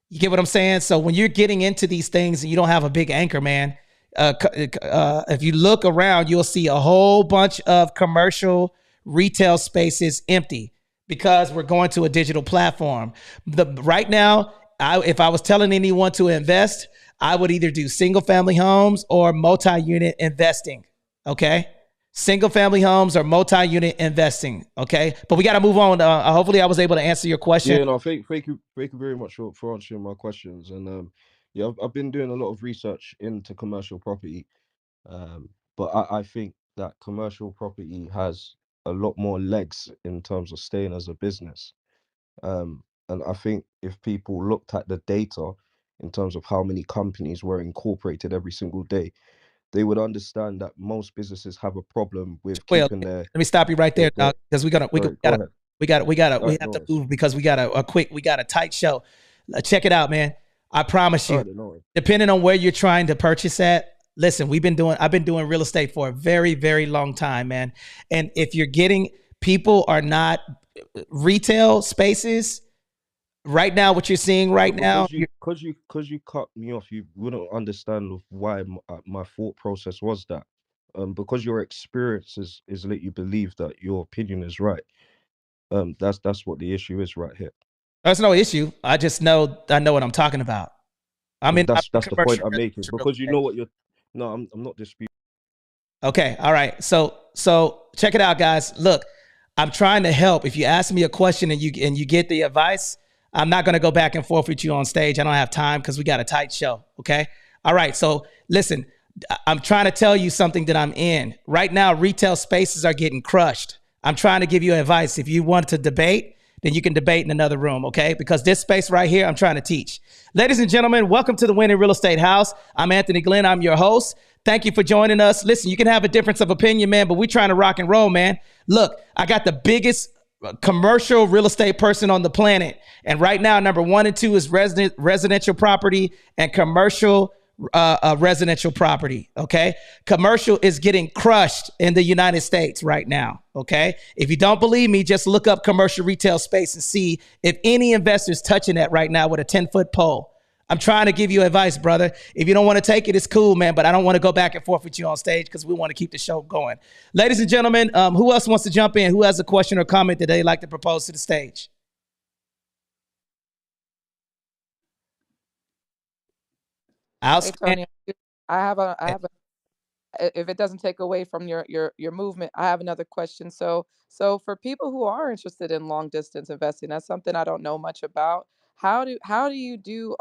You get what I'm saying? So when you're getting into these things and you don't have a big anchor, man, if you look around, you'll see a whole bunch of commercial retail spaces empty because we're going to a digital platform. Right now, if I was telling anyone to invest, I would either do single family homes or multi-unit investing. Okay. Single family homes or multi-unit investing. Okay. But we got to move on. Hopefully I was able to answer your question. Yeah, no, thank you very much for answering my questions. And yeah, I've been doing a lot of research into commercial property. But I think that commercial property has a lot more legs in terms of staying as a business. And I think if people looked at the data in terms of how many companies were incorporated every single day, they would understand that most businesses have a problem with Well, keeping their let me stop you right there, dog, because sorry, go ahead. we No have to worries. move because we got a tight show. Check it out, man. I promise you, No worries. depending on where you're trying to purchase at, listen, I've been doing real estate for a very, very long time, man. And if you're getting, people are not retail spaces right now, what you're seeing right But now, because you cut me off, you wouldn't understand of why my thought process was that. Because your experience is let you believe that your opinion is right. That's what the issue is right here. there's no issue. I know what I'm talking about. I'm in That's the point commercial I'm making real because you estate. know what you're. No, I'm not disputing. Okay. All right. So check it out, guys. Look, I'm trying to help. If you ask me a question and you get the advice, I'm not going to go back and forth with you on stage. I don't have time because we got a tight show. Okay. All right. So listen, I'm trying to tell you something that I'm in right now. Retail spaces are getting crushed. I'm trying to give you advice. If you want to debate, then you can debate in another room, okay? Because this space right here, I'm trying to teach. Ladies and gentlemen, welcome to the Winning Real Estate House. I'm Anthony Glenn. I'm your host. Thank you for joining us. Listen, you can have a difference of opinion, man, but we're trying to rock and roll, man. Look, I got the biggest commercial real estate person on the planet. And right now, number 1 and 2 is residential property and commercial residential property. Okay. Commercial is getting crushed in the United States right now. Okay. If you don't believe me, just look up commercial retail space and see if any investor's touching that right now with a 10-foot pole. I'm trying to give you advice, brother. If you don't want to take it, it's cool, man. But I don't want to go back and forth with you on stage because we want to keep the show going. Ladies and gentlemen, who else wants to jump in? Who has a question or comment that they'd like to propose to the stage? Hey Outstanding. Tony, I have a if it doesn't take away from your movement, I have another question. So for people who are interested in long distance investing, that's something I don't know much about. How do you do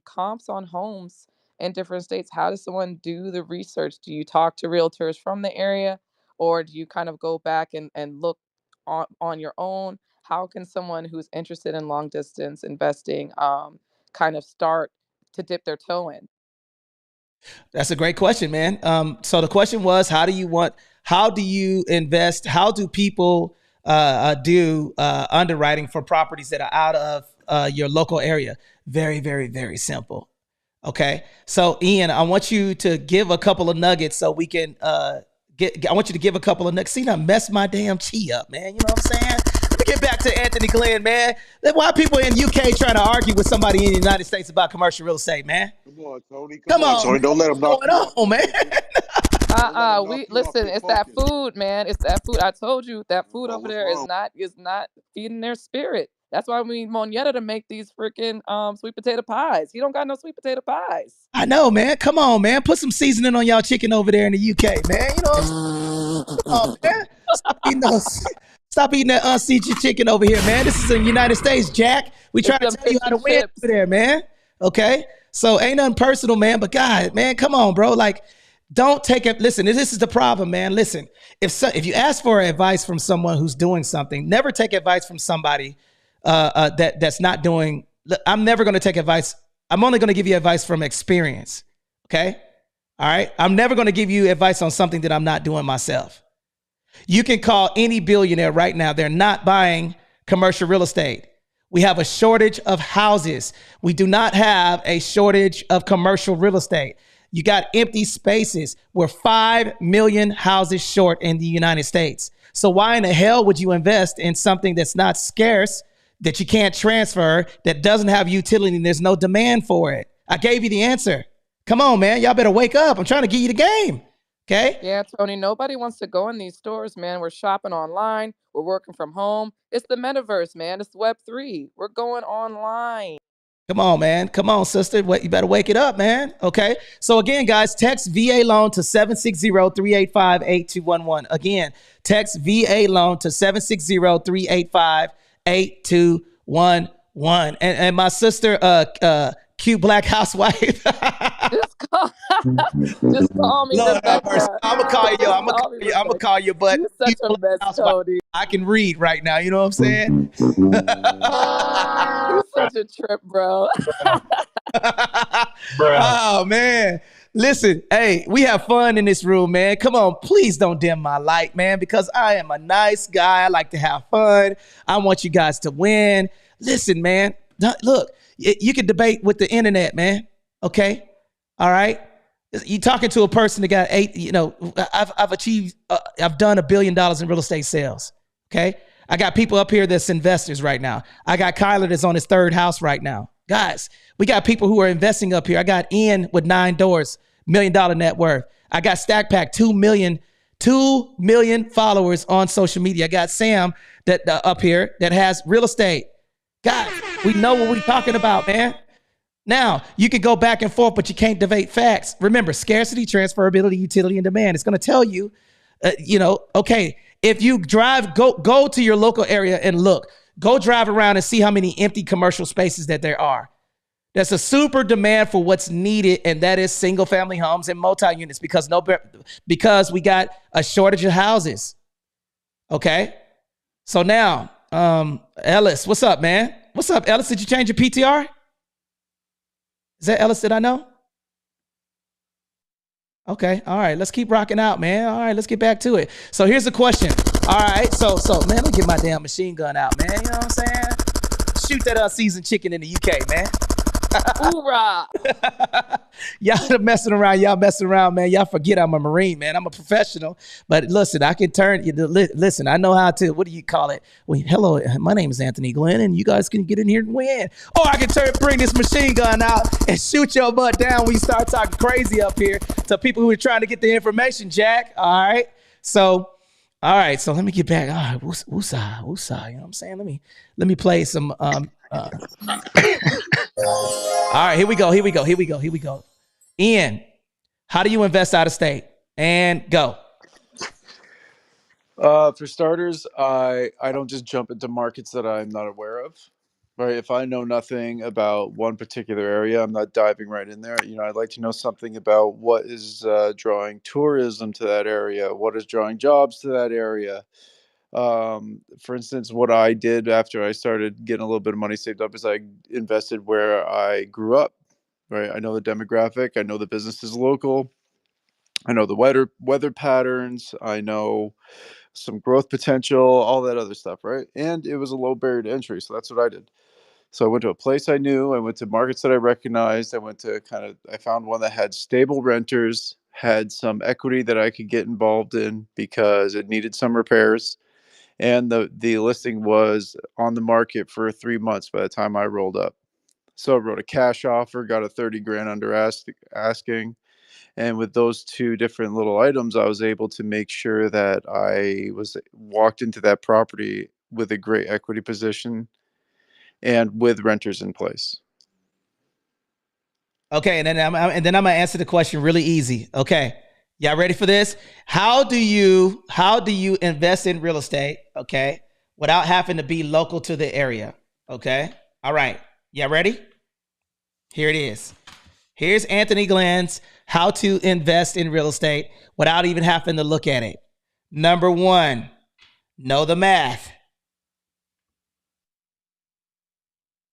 comps on homes in different states? How does someone do the research? Do you talk to realtors from the area, or do you kind of go back and look on your own? How can someone who's interested in long distance investing kind of start to dip their toe in? That's a great question, man. So the question was, how do you invest? How do people do underwriting for properties that are out of your local area? Very, very, very simple. Okay. So Ian, I want you to give a couple of nuggets so we can I want you to give a couple of nuggets. See, I mess my damn chi up, man. You know what I'm saying? Let me get back to Anthony Glenn, man. Why people in UK trying to argue with somebody in the United States about commercial real estate, man? Come on, Tony. Come on, Tony. man. Don't let him knock What's you going off your on, man? focus. Don't let him knock We you off listen, your it's that focus. food, man. It's that food. I told you that food Oh, over what's there wrong? is not feeding their spirit. That's why we need Moneta to make these freaking sweet potato pies. He don't got no sweet potato pies. I know, man. Come on, man. Put some seasoning on y'all chicken over there in the UK, man. You know what I'm saying? Come on, man. Stop eating those. Stop eating that unseasoned chicken over here, man. This is the United States, Jack. We It's trying to them tell you fish how to and win chips. over there, man. Okay. So ain't nothing personal, man. But God, man, come on, bro. Like, don't take it. Listen, this is the problem, man. Listen, if you ask for advice from someone who's doing something, never take advice from somebody that's not doing. I'm never going to take advice. I'm only going to give you advice from experience. Okay. All right. I'm never going to give you advice on something that I'm not doing myself. You can call any billionaire right now. They're not buying commercial real estate. We have a shortage of houses. We do not have a shortage of commercial real estate. You got empty spaces. We're 5 million houses short in the United States. So why in the hell would you invest in something that's not scarce, that you can't transfer, that doesn't have utility, and there's no demand for it? I gave you the answer. Come on, man. Y'all better wake up. I'm trying to give you the game. Okay? Yeah, Tony, nobody wants to go in these stores, man. We're shopping online. We're working from home. It's the metaverse, man. It's Web3. We're going online. Come on, man. Come on, sister. What, you better wake it up, man. Okay. So again, guys, text VA loan to 760-385-8211. Again, text VA loan to 760-385-8211. And my sister, cute black housewife. Just call, just call me Lord have mercy. Rebecca. I'm gonna call you. Just I'm gonna call call me you. I'm gonna Rebecca. call you. But You're you such a black mess, housewife, Tony. I can read right now. You know what I'm saying? You're such a trip, bro. Oh man. Listen, hey, we have fun in this room, man. Come on, please don't dim my light, man, because I am a nice guy. I like to have fun. I want you guys to win. Listen, man. Look, you can debate with the internet, man. Okay? All right? You talking to a person that got I've achieved, I've done $1 billion in real estate sales. Okay? I got people up here that's investors right now. I got Kyler that's on his third house right now. Guys, we got people who are investing up here. I got Ian with 9 doors, $1 million net worth. I got Stack Pack, 2 million followers on social media. I got Sam that up here that has real estate. Guys, we know what we're talking about, man. Now, you can go back and forth, but you can't debate facts. Remember, scarcity, transferability, utility, and demand. It's going to tell you, okay, if you drive, go to your local area and look. Go drive around and see how many empty commercial spaces that there are. There's a super demand for what's needed, and that is single-family homes and multi-units because we got a shortage of houses. Okay? So now, Ellis, what's up, man? What's up, Ellis? Did you change your PTR? Is that Ellis that I know? Okay, all right, let's keep rocking out, man. All right, let's get back to it. So here's the question. All right, so man, let me get my damn machine gun out, man. You know what I'm saying? Shoot that unseasoned chicken in the UK, man. Hoorah. Y'all messing around, man. Y'all forget I'm a Marine, man. I'm a professional. But listen, I can turn. Listen, I know how to. What do you call it? Well, hello, my name is Anthony Glenn, and you guys can get in here and win. Or I can bring this machine gun out and shoot your butt down when you start talking crazy up here to people who are trying to get the information, Jack. All right, so let me get back. All right, woosah. You know what I'm saying? Let me play some. All right, here we go. Ian, how do you invest out of state? And go. For starters, I don't just jump into markets that I'm not aware of. Right? If I know nothing about one particular area, I'm not diving right in there. I'd like to know something about what is drawing tourism to that area, what is drawing jobs to that area. For instance, what I did after I started getting a little bit of money saved up is I invested where I grew up. Right? I know the demographic. I know the business is local. I know the weather patterns. I know some growth potential, all that other stuff, right? And it was a low barrier to entry, so that's what I did. So I went to a place I knew. I went to markets that I recognized. I found one that had stable renters, had some equity that I could get involved in because it needed some repairs. And the listing was on the market for 3 months by the time I rolled up. So I wrote a cash offer, got a 30 grand under asking. And with those two different little items, I was able to make sure that I walked into that property with a great equity position and with renters in place. Okay, and then I'm gonna answer the question really easy. Okay, y'all ready for this? How do you invest in real estate? Okay, without having to be local to the area. Okay, all right, y'all ready? Here it is. Here's Anthony Glenn's how to invest in real estate without even having to look at it. Number 1, know the math.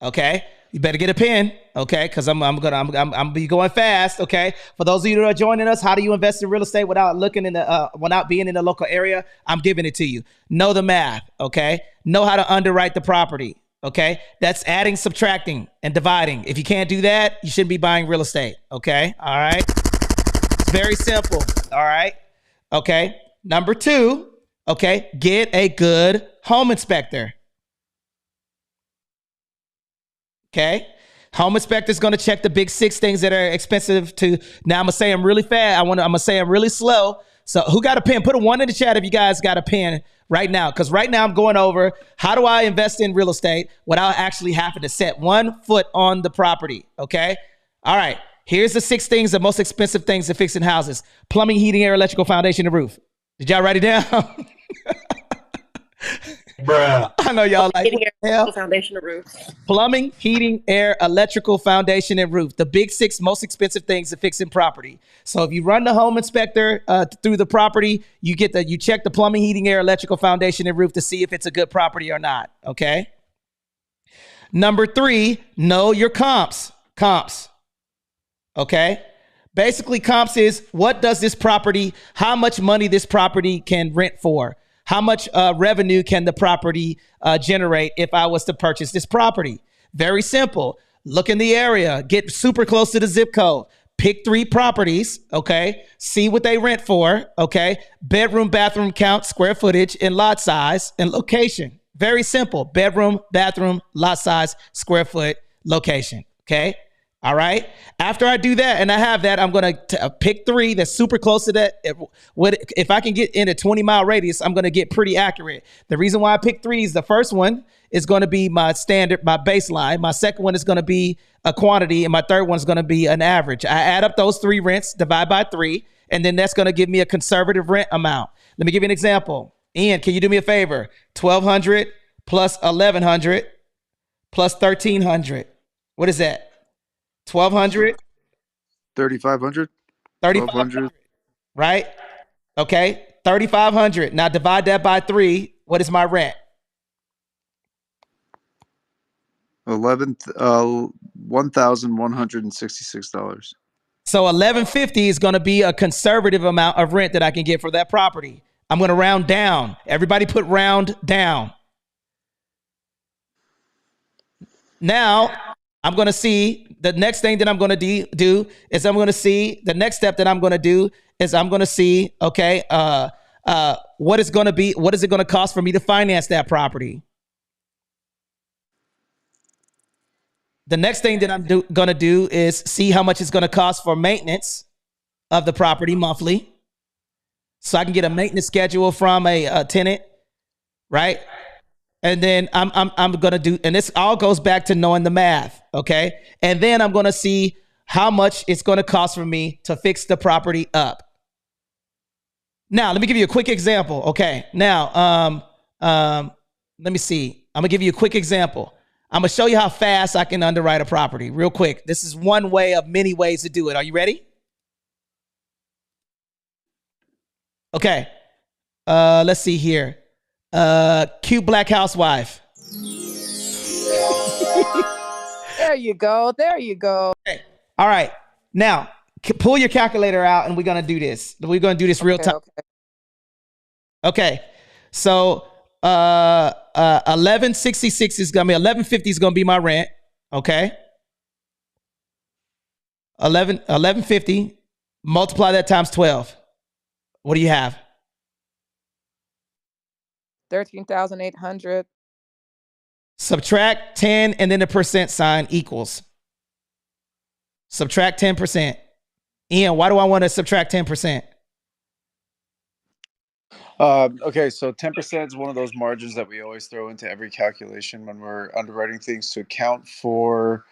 Okay, you better get a pen, okay? Because I'm gonna be going fast, okay? For those of you that are joining us, how do you invest in real estate without without being in the local area? I'm giving it to you. Know the math, okay? Know how to underwrite the property, okay? That's adding, subtracting, and dividing. If you can't do that, you shouldn't be buying real estate, okay? All right. It's very simple, all right? Okay. Number 2, okay, get a good home inspector. Okay. Home inspector is going to check the big 6 things that are expensive to. Now I'm going to say them really fast. I'm going to say them really slow So who got a pen? Put a 1 in the chat if you guys got a pen right now. Because right now I'm going over how do I invest in real estate without actually having to set 1 foot on the property. Okay. All right. Here's the 6 things, the most expensive things to fix in houses: plumbing, heating, air, electrical, foundation, and roof. Did y'all write it down? Bruh. I know y'all like, what the hell? Foundation of roof. Plumbing, heating, air, electrical, foundation, and roof. The big 6 most expensive things to fix in property. So if you run the home inspector through the property, you check the plumbing, heating, air, electrical, foundation, and roof to see if it's a good property or not. Okay. Number 3, know your comps. Comps. Okay. Basically, comps is what does this property, how much money this property can rent for? How much revenue can the property generate if I was to purchase this property? Very simple. Look in the area, get super close to the zip code, pick 3 properties, okay? See what they rent for, okay? Bedroom, bathroom count, square footage, and lot size and location. Very simple. Bedroom, bathroom, lot size, square foot, location, okay? All right. After I do that and I have that, I'm going to pick 3 that's super close to that. If I can get in a 20-mile radius, I'm going to get pretty accurate. The reason why I pick 3 is the first one is going to be my standard, my baseline. My second one is going to be a quantity. And my third one is going to be an average. I add up those 3 rents, divide by 3, and then that's going to give me a conservative rent amount. Let me give you an example. Ian, can you do me a favor? 1,200 plus 1,100 plus 1,300. What is that? 1,200, 3,500, 3,500, right? Okay, 3,500. Now divide that by 3. What is my rent? $1,166. So $1,150 is going to be a conservative amount of rent that I can get for that property. I'm going to round down. Everybody put round down. Now I'm going to see the next thing that I'm going to do is I'm going to see the next step that I'm going to do is I'm going to see, okay, what is it going to cost for me to finance that property? The next thing that I'm going to do is see how much it's going to cost for maintenance of the property monthly. So I can get a maintenance schedule from a tenant, right? And then I'm going to do, and this all goes back to knowing the math, okay? And then I'm going to see how much it's going to cost for me to fix the property up. Now, let me give you a quick example, okay? Now, let me see. I'm going to give you a quick example. I'm going to show you how fast I can underwrite a property real quick. This is one way of many ways to do it. Are you ready? Okay. Let's see here. Cute black housewife. There you go. There you go. Okay. All right. Now, pull your calculator out and we're going to do this. We're going to do this real time. Okay. So, 1166 is going to be 1150 is going to be my rent. Okay. 1150 multiply that times 12. What do you have? 13,800. Subtract 10 and then the percent sign equals. Subtract 10%. Ian, why do I want to subtract 10%? Okay, so 10% is one of those margins that we always throw into every calculation when we're underwriting things to account for,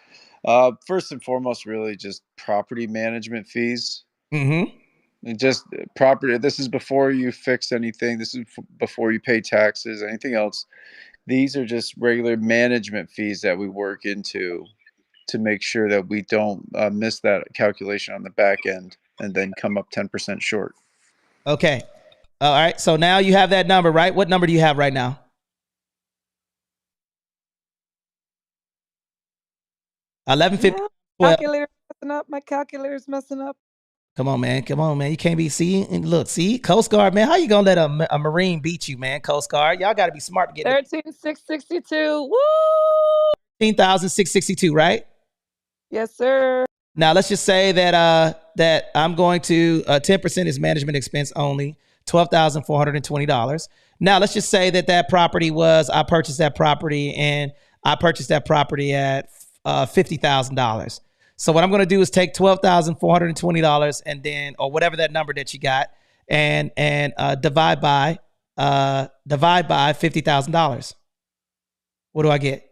first and foremost, really just property management fees. Mm-hmm. And just property. This is before you fix anything. This is before you pay taxes, anything else. These are just regular management fees that we work into to make sure that we don't miss that calculation on the back end and then come up 10% short. Okay. All right. So now you have that number, right? What number do you have right now? 1150. Calculator messing up. My calculator's messing up. Come on, man. Come on, man. You can't be seeing. Look, see, Coast Guard, man. How you gonna let a Marine beat you, man? Coast Guard, y'all got to be smart to get 13,662. Woo! 13,662, right? Yes, sir. Now let's just say that I'm going to 10% is management expense only, $12,420. Now let's just say that property I purchased that property at $50,000. So what I'm going to do is take $12,420 and then, or whatever that number that you got, and divide by $50,000. What do I get?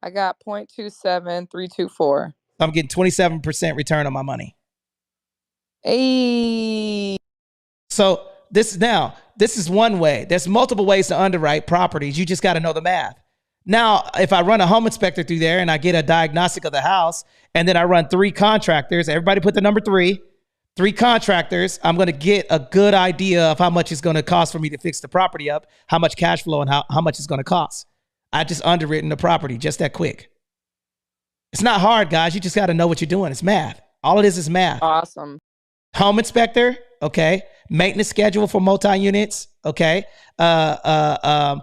I got 0.27324. I'm getting 27% return on my money. Hey. So this is one way. There's multiple ways to underwrite properties. You just got to know the math. Now, if I run a home inspector through there and I get a diagnostic of the house, and then I run 3 contractors, everybody put the number 3 contractors, I'm going to get a good idea of how much it's going to cost for me to fix the property up, how much cash flow, and how much it's going to cost. I just underwritten the property just that quick. It's not hard, guys. You just got to know what you're doing. It's math. All it is math. Awesome. Home inspector, okay. Maintenance schedule for multi-units, okay. A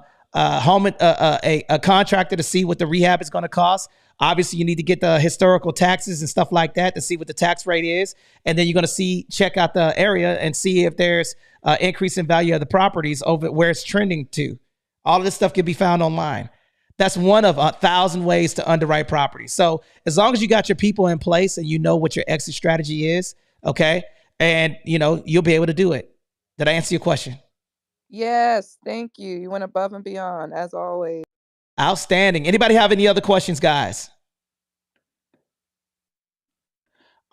contractor to see what the rehab is going to cost. Obviously, you need to get the historical taxes and stuff like that to see what the tax rate is. And then you're going to check out the area and see if there's increase in value of the properties over where it's trending to. All of this stuff can be found online. That's one of 1,000 ways to underwrite property. So as long as you got your people in place and you know what your exit strategy is, okay, and you'll be able to do it. Did I answer your question? Yes, thank you. You went above and beyond, as always. Outstanding. Anybody have any other questions, guys?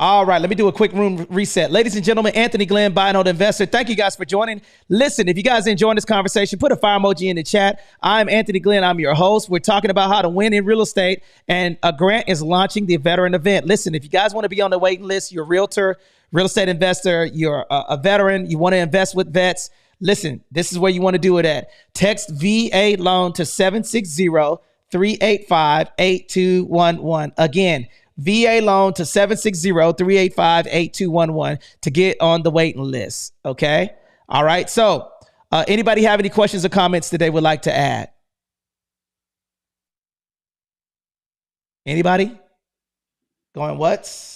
All right, let me do a quick room reset. Ladies and gentlemen, Anthony Glenn, Buy and Hold Investor. Thank you guys for joining. Listen, if you guys enjoying this conversation, put a fire emoji in the chat. I'm Anthony Glenn. I'm your host. We're talking about how to win in real estate, and Grant is launching the veteran event. Listen, if you guys want to be on the waiting list, you're a realtor, real estate investor, you're a veteran, you want to invest with vets, listen, this is where you want to do it at. Text VA loan to 760-385-8211. Again, VA loan to 760-385-8211 to get on the waiting list. Okay. All right. So anybody have any questions or comments that they would like to add? Anybody? Going once?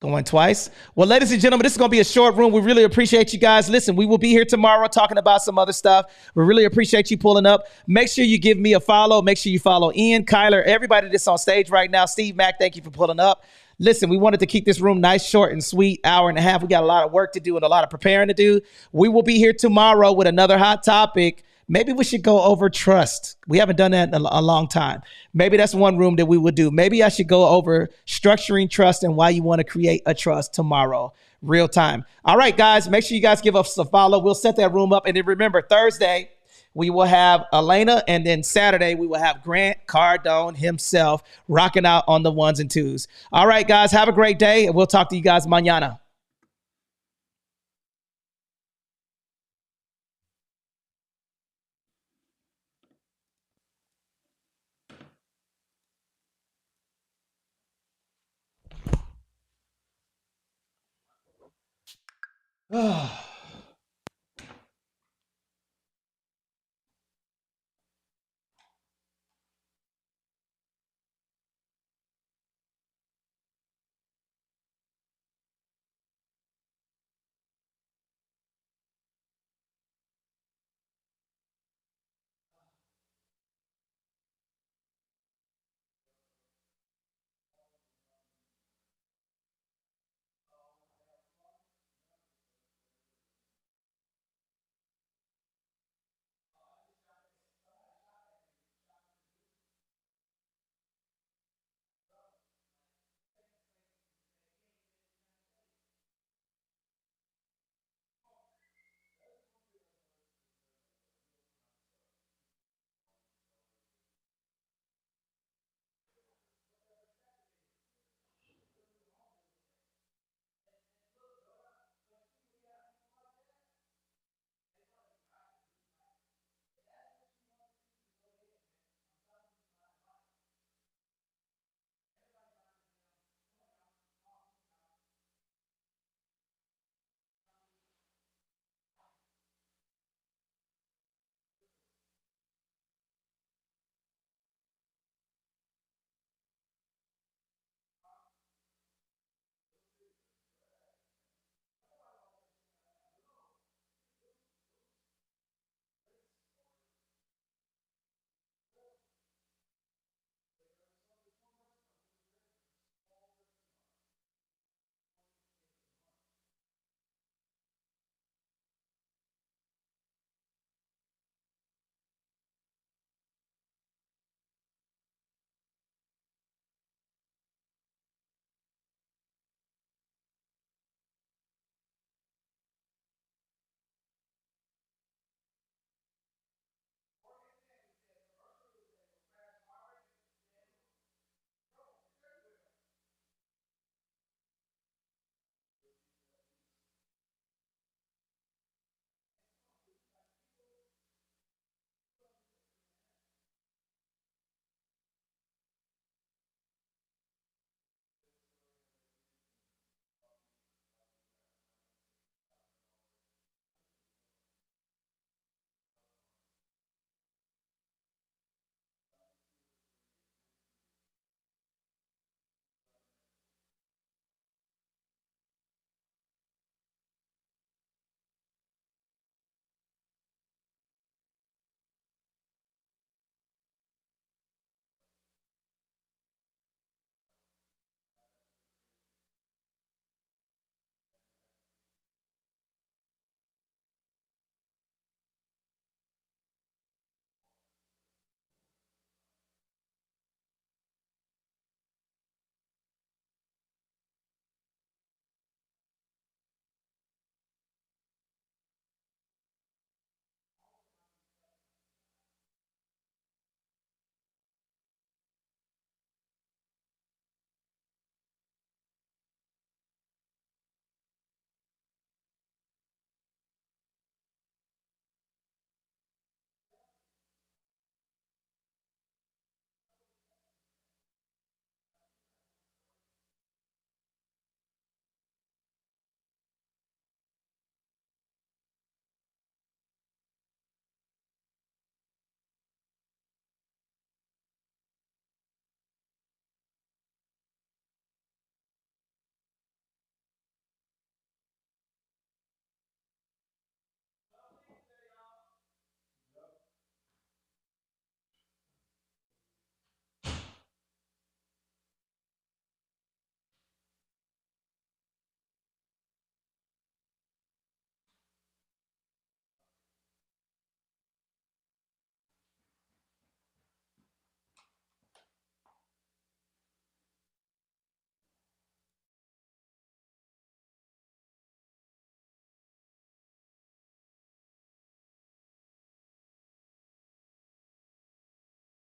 Going twice? Well, ladies and gentlemen, this is going to be a short room. We really appreciate you guys. Listen, we will be here tomorrow talking about some other stuff. We really appreciate you pulling up. Make sure you give me a follow. Make sure you follow Ian, Kyler, everybody that's on stage right now. Steve Mack, thank you for pulling up. Listen, we wanted to keep this room nice, short, and sweet, hour and a half. We got a lot of work to do and a lot of preparing to do. We will be here tomorrow with another hot topic. Maybe we should go over trust. We haven't done that in a long time. Maybe that's one room that we would do. Maybe I should go over structuring trust and why you want to create a trust tomorrow, real time. All right, guys, make sure you guys give us a follow. We'll set that room up. And then remember, Thursday, we will have Elena. And then Saturday, we will have Grant Cardone himself rocking out on the 1s and 2s. All right, guys, have a great day. And we'll talk to you guys mañana. Oh.